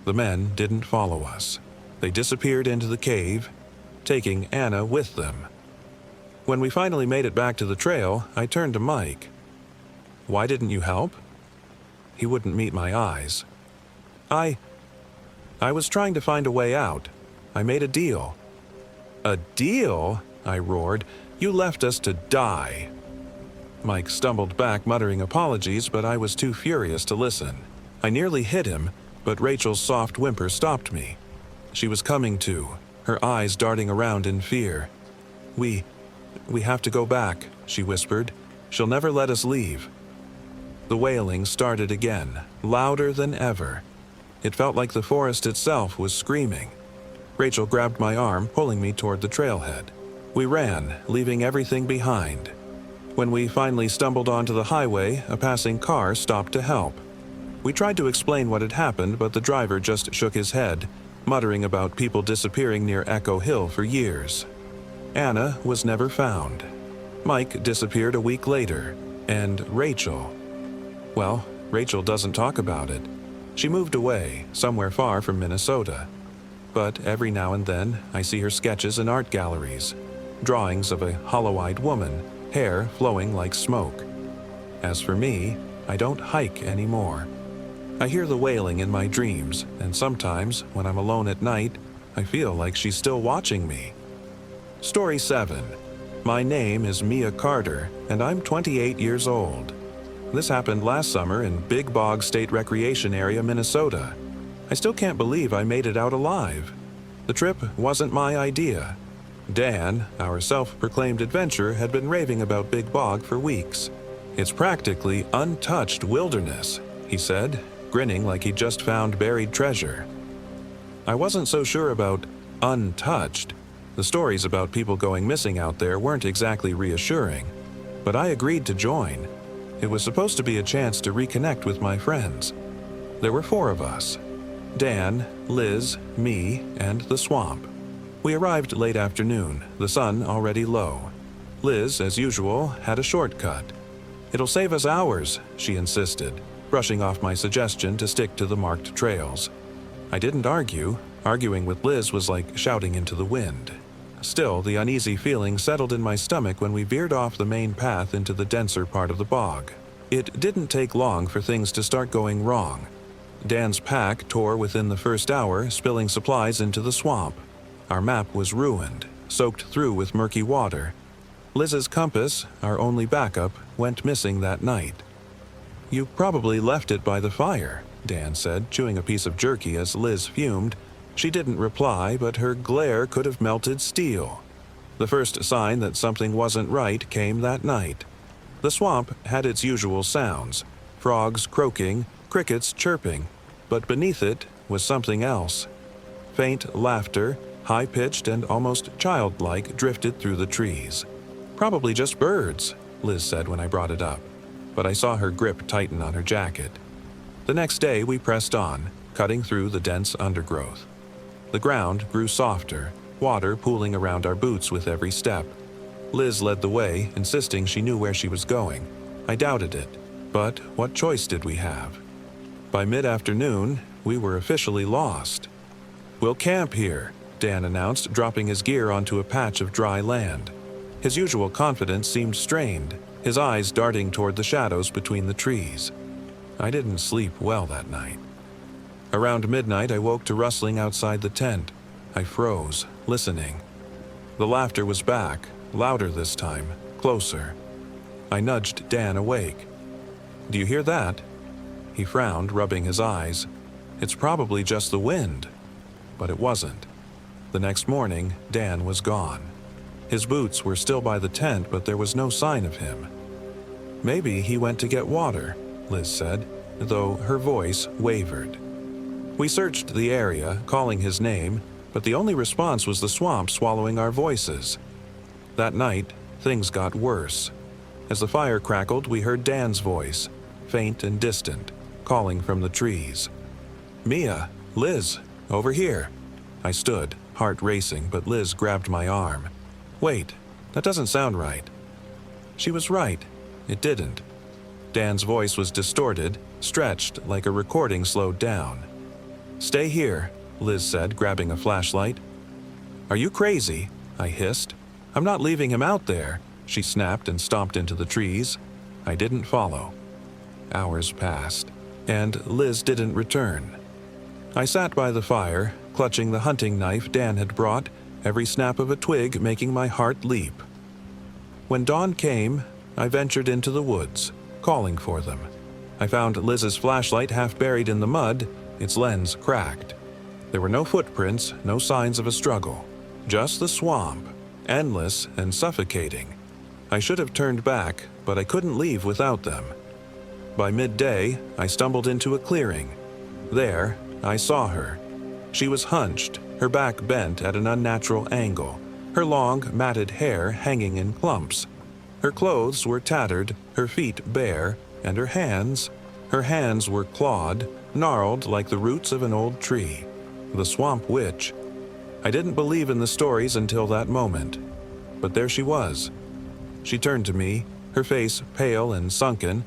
The men didn't follow us. They disappeared into the cave, taking Anna with them. When we finally made it back to the trail, I turned to Mike. "Why didn't you help?" He wouldn't meet my eyes. I was trying to find a way out. I made a deal." "A deal?" I roared. "You left us to die." Mike stumbled back, muttering apologies, but I was too furious to listen. I nearly hit him, but Rachel's soft whimper stopped me. She was coming to, her eyes darting around in fear. We have to go back," she whispered. "She'll never let us leave." The wailing started again, louder than ever. It felt like the forest itself was screaming. Rachel grabbed my arm, pulling me toward the trailhead. We ran, leaving everything behind. When we finally stumbled onto the highway, a passing car stopped to help. We tried to explain what had happened, but the driver just shook his head, muttering about people disappearing near Echo Hill for years. Anna was never found. Mike disappeared a week later, and Rachel... Well, Rachel doesn't talk about it. She moved away, somewhere far from Minnesota. But every now and then, I see her sketches in art galleries. Drawings of a hollow-eyed woman, hair flowing like smoke. As for me, I don't hike anymore. I hear the wailing in my dreams, and sometimes, when I'm alone at night, I feel like she's still watching me. Story 7. My name is Mia Carter, and I'm 28 years old. This happened last summer in Big Bog State Recreation Area, Minnesota. I still can't believe I made it out alive. The trip wasn't my idea. Dan, our self-proclaimed adventurer, had been raving about Big Bog for weeks. "It's practically untouched wilderness," he said, grinning like he'd just found buried treasure. I wasn't so sure about untouched. The stories about people going missing out there weren't exactly reassuring, but I agreed to join. It was supposed to be a chance to reconnect with my friends. There were 4 of us: Dan, Liz, me, and the swamp. We arrived late afternoon, the sun already low. Liz, as usual, had a shortcut. "It'll save us hours," she insisted, brushing off my suggestion to stick to the marked trails. I didn't argue. Arguing with Liz was like shouting into the wind. Still, the uneasy feeling settled in my stomach when we veered off the main path into the denser part of the bog. It didn't take long for things to start going wrong. Dan's pack tore within the first hour, spilling supplies into the swamp. Our map was ruined, soaked through with murky water. Liz's compass, our only backup, went missing that night. "You probably left it by the fire," Dan said, chewing a piece of jerky as Liz fumed. She didn't reply, but her glare could have melted steel. The first sign that something wasn't right came that night. The swamp had its usual sounds: frogs croaking, crickets chirping, but beneath it was something else. Faint laughter, high-pitched and almost childlike, drifted through the trees. "Probably just birds," Liz said when I brought it up, but I saw her grip tighten on her jacket. The next day we pressed on, cutting through the dense undergrowth. The ground grew softer, water pooling around our boots with every step. Liz led the way, insisting she knew where she was going. I doubted it, but what choice did we have? By mid-afternoon, we were officially lost. "We'll camp here," Dan announced, dropping his gear onto a patch of dry land. His usual confidence seemed strained, his eyes darting toward the shadows between the trees. I didn't sleep well that night. Around midnight, I woke to rustling outside the tent. I froze, listening. The laughter was back, louder this time, closer. I nudged Dan awake. "Do you hear that?" He frowned, rubbing his eyes. "It's probably just the wind." But it wasn't. The next morning, Dan was gone. His boots were still by the tent, but there was no sign of him. "Maybe he went to get water," Liz said, though her voice wavered. We searched the area, calling his name, but the only response was the swamp swallowing our voices. That night, things got worse. As the fire crackled, we heard Dan's voice, faint and distant, calling from the trees. "Mia, Liz, over here." I stood, heart racing, but Liz grabbed my arm. "Wait, that doesn't sound right." She was right. It didn't. Dan's voice was distorted, stretched like a recording slowed down. "Stay here," Liz said, grabbing a flashlight. "Are you crazy?" I hissed. "I'm not leaving him out there," she snapped and stomped into the trees. I didn't follow. Hours passed, and Liz didn't return. I sat by the fire, clutching the hunting knife Dan had brought, every snap of a twig making my heart leap. When dawn came, I ventured into the woods, calling for them. I found Liz's flashlight half buried in the mud, its lens cracked. There were no footprints, no signs of a struggle. Just the swamp, endless and suffocating. I should have turned back, but I couldn't leave without them. By midday, I stumbled into a clearing. There, I saw her. She was hunched, her back bent at an unnatural angle, her long, matted hair hanging in clumps. Her clothes were tattered, her feet bare, and her hands were clawed, gnarled like the roots of an old tree. The swamp witch. I didn't believe in the stories until that moment. But there she was. She turned to me, her face pale and sunken,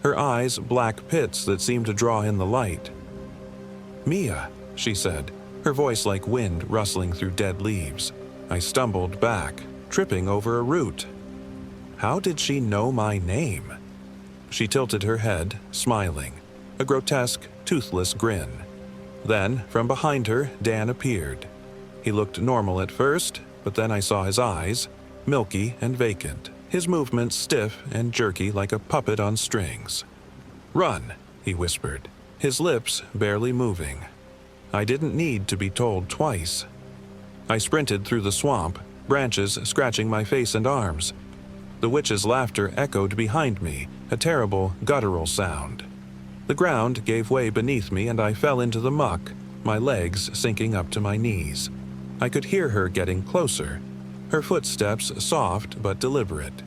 her eyes black pits that seemed to draw in the light. "Mia," she said, her voice like wind rustling through dead leaves. I stumbled back, tripping over a root. How did she know my name? She tilted her head, smiling, a grotesque, toothless grin. Then, from behind her, Dan appeared. He looked normal at first, but then I saw his eyes, milky and vacant, his movements stiff and jerky like a puppet on strings. "Run," he whispered, his lips barely moving. I didn't need to be told twice. I sprinted through the swamp, branches scratching my face and arms. The witch's laughter echoed behind me, a terrible, guttural sound. The ground gave way beneath me and I fell into the muck, my legs sinking up to my knees. I could hear her getting closer, her footsteps soft but deliberate.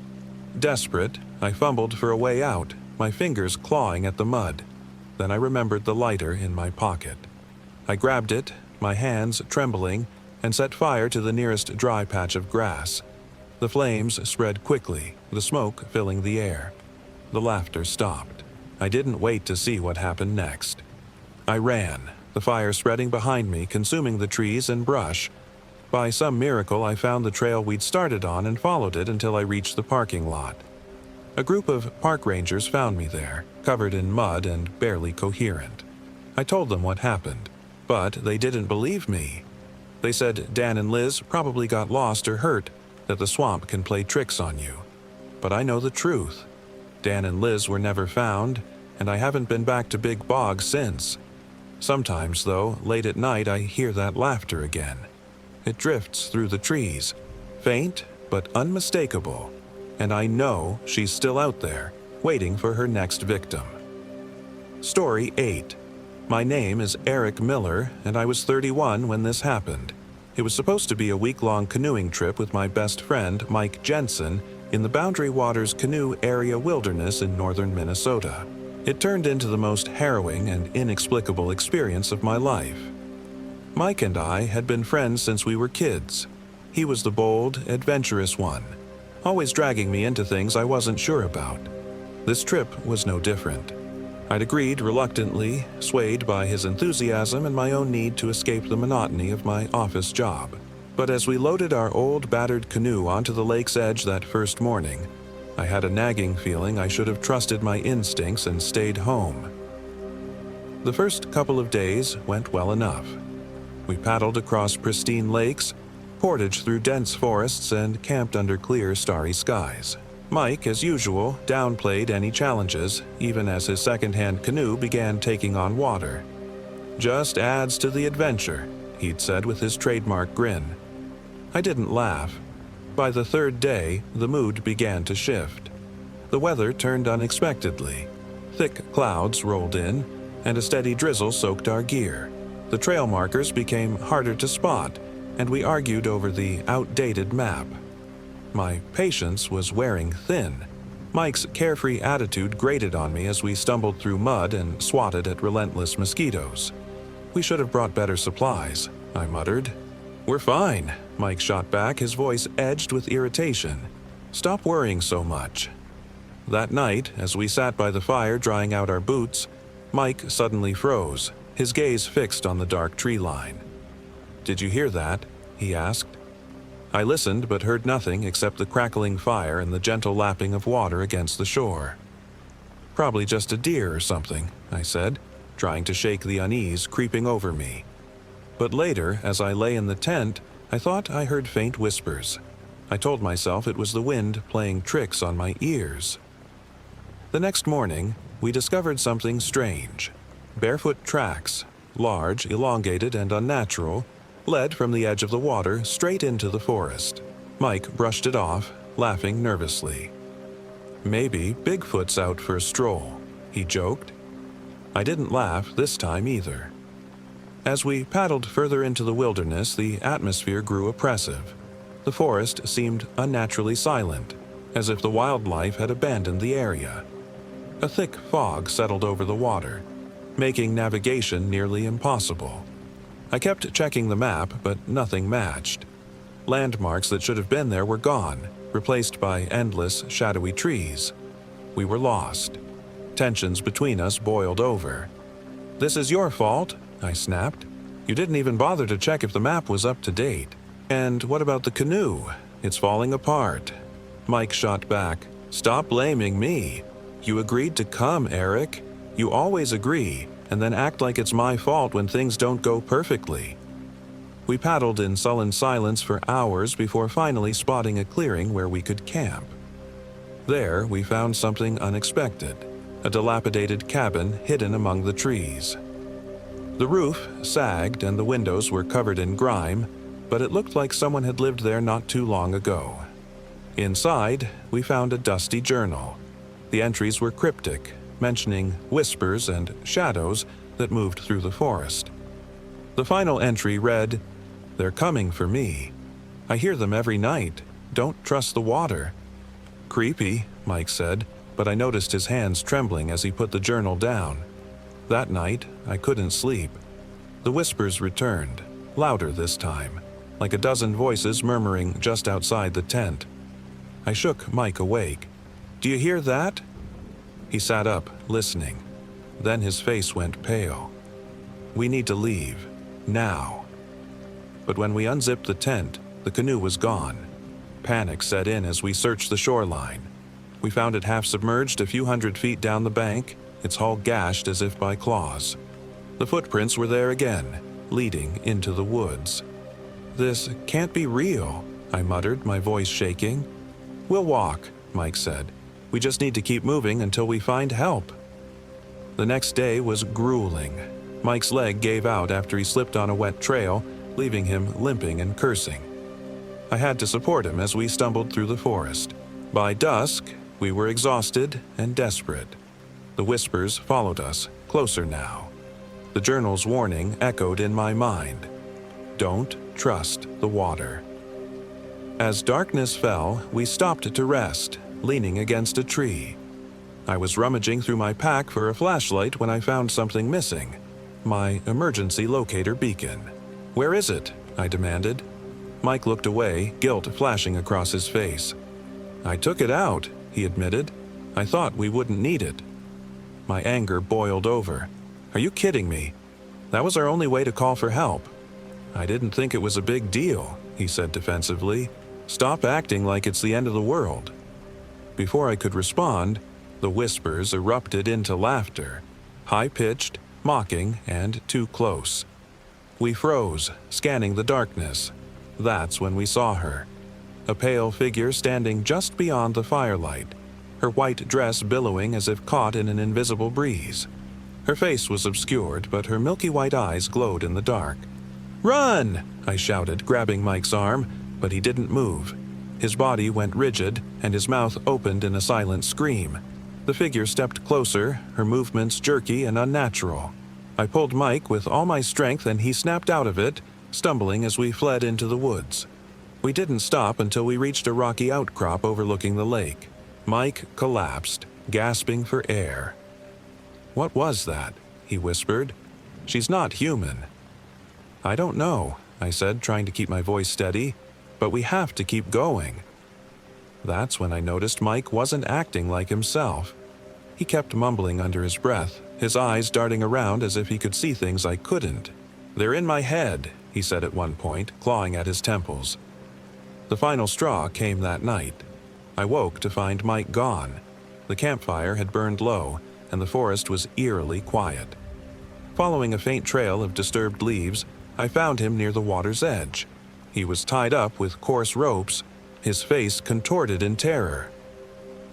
Desperate, I fumbled for a way out, my fingers clawing at the mud. Then I remembered the lighter in my pocket. I grabbed it, my hands trembling, and set fire to the nearest dry patch of grass. The flames spread quickly, the smoke filling the air. The laughter stopped. I didn't wait to see what happened next. I ran, the fire spreading behind me, consuming the trees and brush. By some miracle, I found the trail we'd started on and followed it until I reached the parking lot. A group of park rangers found me there, covered in mud and barely coherent. I told them what happened, but they didn't believe me. They said Dan and Liz probably got lost or hurt, that the swamp can play tricks on you. But I know the truth. Dan and Liz were never found, and I haven't been back to Big Bog since. Sometimes, though, late at night I hear that laughter again. It drifts through the trees, faint but unmistakable, and I know she's still out there, waiting for her next victim. Story 8. My name is Eric Miller, and I was 31 when this happened. It was supposed to be a week-long canoeing trip with my best friend, Mike Jensen, in the Boundary Waters Canoe Area Wilderness in northern Minnesota. It turned into the most harrowing and inexplicable experience of my life. Mike and I had been friends since we were kids. He was the bold, adventurous one, always dragging me into things I wasn't sure about. This trip was no different. I'd agreed reluctantly, swayed by his enthusiasm and my own need to escape the monotony of my office job. But as we loaded our old battered canoe onto the lake's edge that first morning, I had a nagging feeling I should have trusted my instincts and stayed home. The first couple of days went well enough. We paddled across pristine lakes, portaged through dense forests, and camped under clear, starry skies. Mike, as usual, downplayed any challenges, even as his second-hand canoe began taking on water. "Just adds to the adventure," he'd said with his trademark grin. I didn't laugh. By the third day, the mood began to shift. The weather turned unexpectedly. Thick clouds rolled in, and a steady drizzle soaked our gear. The trail markers became harder to spot, and we argued over the outdated map. My patience was wearing thin. Mike's carefree attitude grated on me as we stumbled through mud and swatted at relentless mosquitoes. "We should have brought better supplies," I muttered. "We're fine," Mike shot back, his voice edged with irritation. "Stop worrying so much." That night, as we sat by the fire drying out our boots, Mike suddenly froze, his gaze fixed on the dark tree line. "Did you hear that?" he asked. I listened but heard nothing except the crackling fire and the gentle lapping of water against the shore. "Probably just a deer or something," I said, trying to shake the unease creeping over me. But later, as I lay in the tent, I thought I heard faint whispers. I told myself it was the wind playing tricks on my ears. The next morning, we discovered something strange. Barefoot tracks, large, elongated, and unnatural, led from the edge of the water straight into the forest. Mike brushed it off, laughing nervously. "Maybe Bigfoot's out for a stroll," he joked. I didn't laugh this time either. As we paddled further into the wilderness, the atmosphere grew oppressive. The forest seemed unnaturally silent, as if the wildlife had abandoned the area. A thick fog settled over the water, making navigation nearly impossible. I kept checking the map, but nothing matched. Landmarks that should have been there were gone, replaced by endless, shadowy trees. We were lost. Tensions between us boiled over. "This is your fault," I snapped. "You didn't even bother to check if the map was up to date. And what about the canoe? It's falling apart." Mike shot back. "Stop blaming me. You agreed to come, Eric. You always agree, and then act like it's my fault when things don't go perfectly." We paddled in sullen silence for hours before finally spotting a clearing where we could camp. There, we found something unexpected, a dilapidated cabin hidden among the trees. The roof sagged and the windows were covered in grime, but it looked like someone had lived there not too long ago. Inside, we found a dusty journal. The entries were cryptic, mentioning whispers and shadows that moved through the forest. The final entry read, "They're coming for me. I hear them every night. Don't trust the water." "Creepy," Mike said, but I noticed his hands trembling as he put the journal down. That night, I couldn't sleep. The whispers returned, louder this time. like a dozen voices murmuring just outside the tent. I shook Mike awake. "Do you hear that?" He sat up, listening. Then his face went pale. "We need to leave. Now." But when we unzipped the tent, the canoe was gone. Panic set in as we searched the shoreline. We found it half submerged a few hundred feet down the bank, its hull gashed as if by claws. The footprints were there again, leading into the woods. "This can't be real," I muttered, my voice shaking. "We'll walk," Mike said. "We just need to keep moving until we find help." The next day was grueling. Mike's leg gave out after he slipped on a wet trail, leaving him limping and cursing. I had to support him as we stumbled through the forest. By dusk, we were exhausted and desperate. The whispers followed us, closer now. The journal's warning echoed in my mind. Don't trust the water. As darkness fell, we stopped to rest, leaning against a tree. I was rummaging through my pack for a flashlight when I found something missing. My emergency locator beacon. "Where is it?" I demanded. Mike looked away, guilt flashing across his face. "I took it out," he admitted. "I thought we wouldn't need it." My anger boiled over. "Are you kidding me? That was our only way to call for help." "I didn't think it was a big deal," he said defensively. "Stop acting like it's the end of the world." Before I could respond, the whispers erupted into laughter, high-pitched, mocking, and too close. We froze, scanning the darkness. That's when we saw her. A pale figure standing just beyond the firelight, her white dress billowing as if caught in an invisible breeze. Her face was obscured, but her milky white eyes glowed in the dark. "Run!" I shouted, grabbing Mike's arm, but he didn't move. His body went rigid, and his mouth opened in a silent scream. The figure stepped closer, her movements jerky and unnatural. I pulled Mike with all my strength, and he snapped out of it, stumbling as we fled into the woods. We didn't stop until we reached a rocky outcrop overlooking the lake. Mike collapsed, gasping for air. "What was that?" he whispered. "She's not human." "I don't know," I said, trying to keep my voice steady, "but we have to keep going." That's when I noticed Mike wasn't acting like himself. He kept mumbling under his breath, his eyes darting around as if he could see things I couldn't. "They're in my head," he said at one point, clawing at his temples. The final straw came that night. I woke to find Mike gone. The campfire had burned low, and the forest was eerily quiet. Following a faint trail of disturbed leaves, I found him near the water's edge. He was tied up with coarse ropes, his face contorted in terror.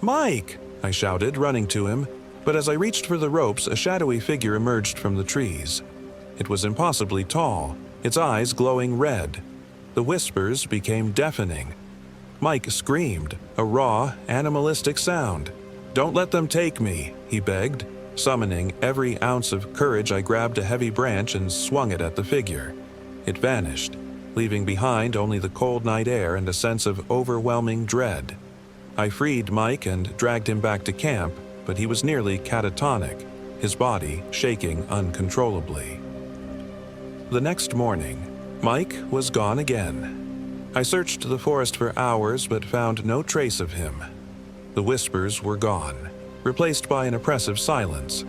"Mike!" I shouted, running to him, but as I reached for the ropes, a shadowy figure emerged from the trees. It was impossibly tall, its eyes glowing red. The whispers became deafening. Mike screamed, a raw, animalistic sound. "Don't let them take me," he begged. Summoning every ounce of courage, I grabbed a heavy branch and swung it at the figure. It vanished, leaving behind only the cold night air and a sense of overwhelming dread. I freed Mike and dragged him back to camp, but he was nearly catatonic, his body shaking uncontrollably. The next morning, Mike was gone again. I searched the forest for hours but found no trace of him. The whispers were gone, replaced by an oppressive silence.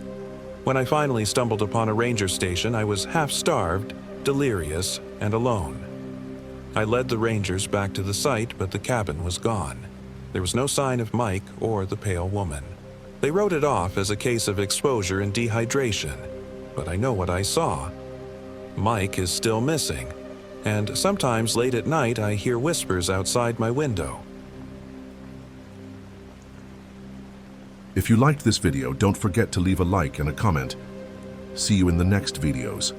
When I finally stumbled upon a ranger station, I was half-starved, delirious, and alone. I led the rangers back to the site, but the cabin was gone. There was no sign of Mike or the pale woman. They wrote it off as a case of exposure and dehydration, but I know what I saw. Mike is still missing, and sometimes late at night I hear whispers outside my window. If you liked this video, don't forget to leave a like and a comment. See you in the next videos.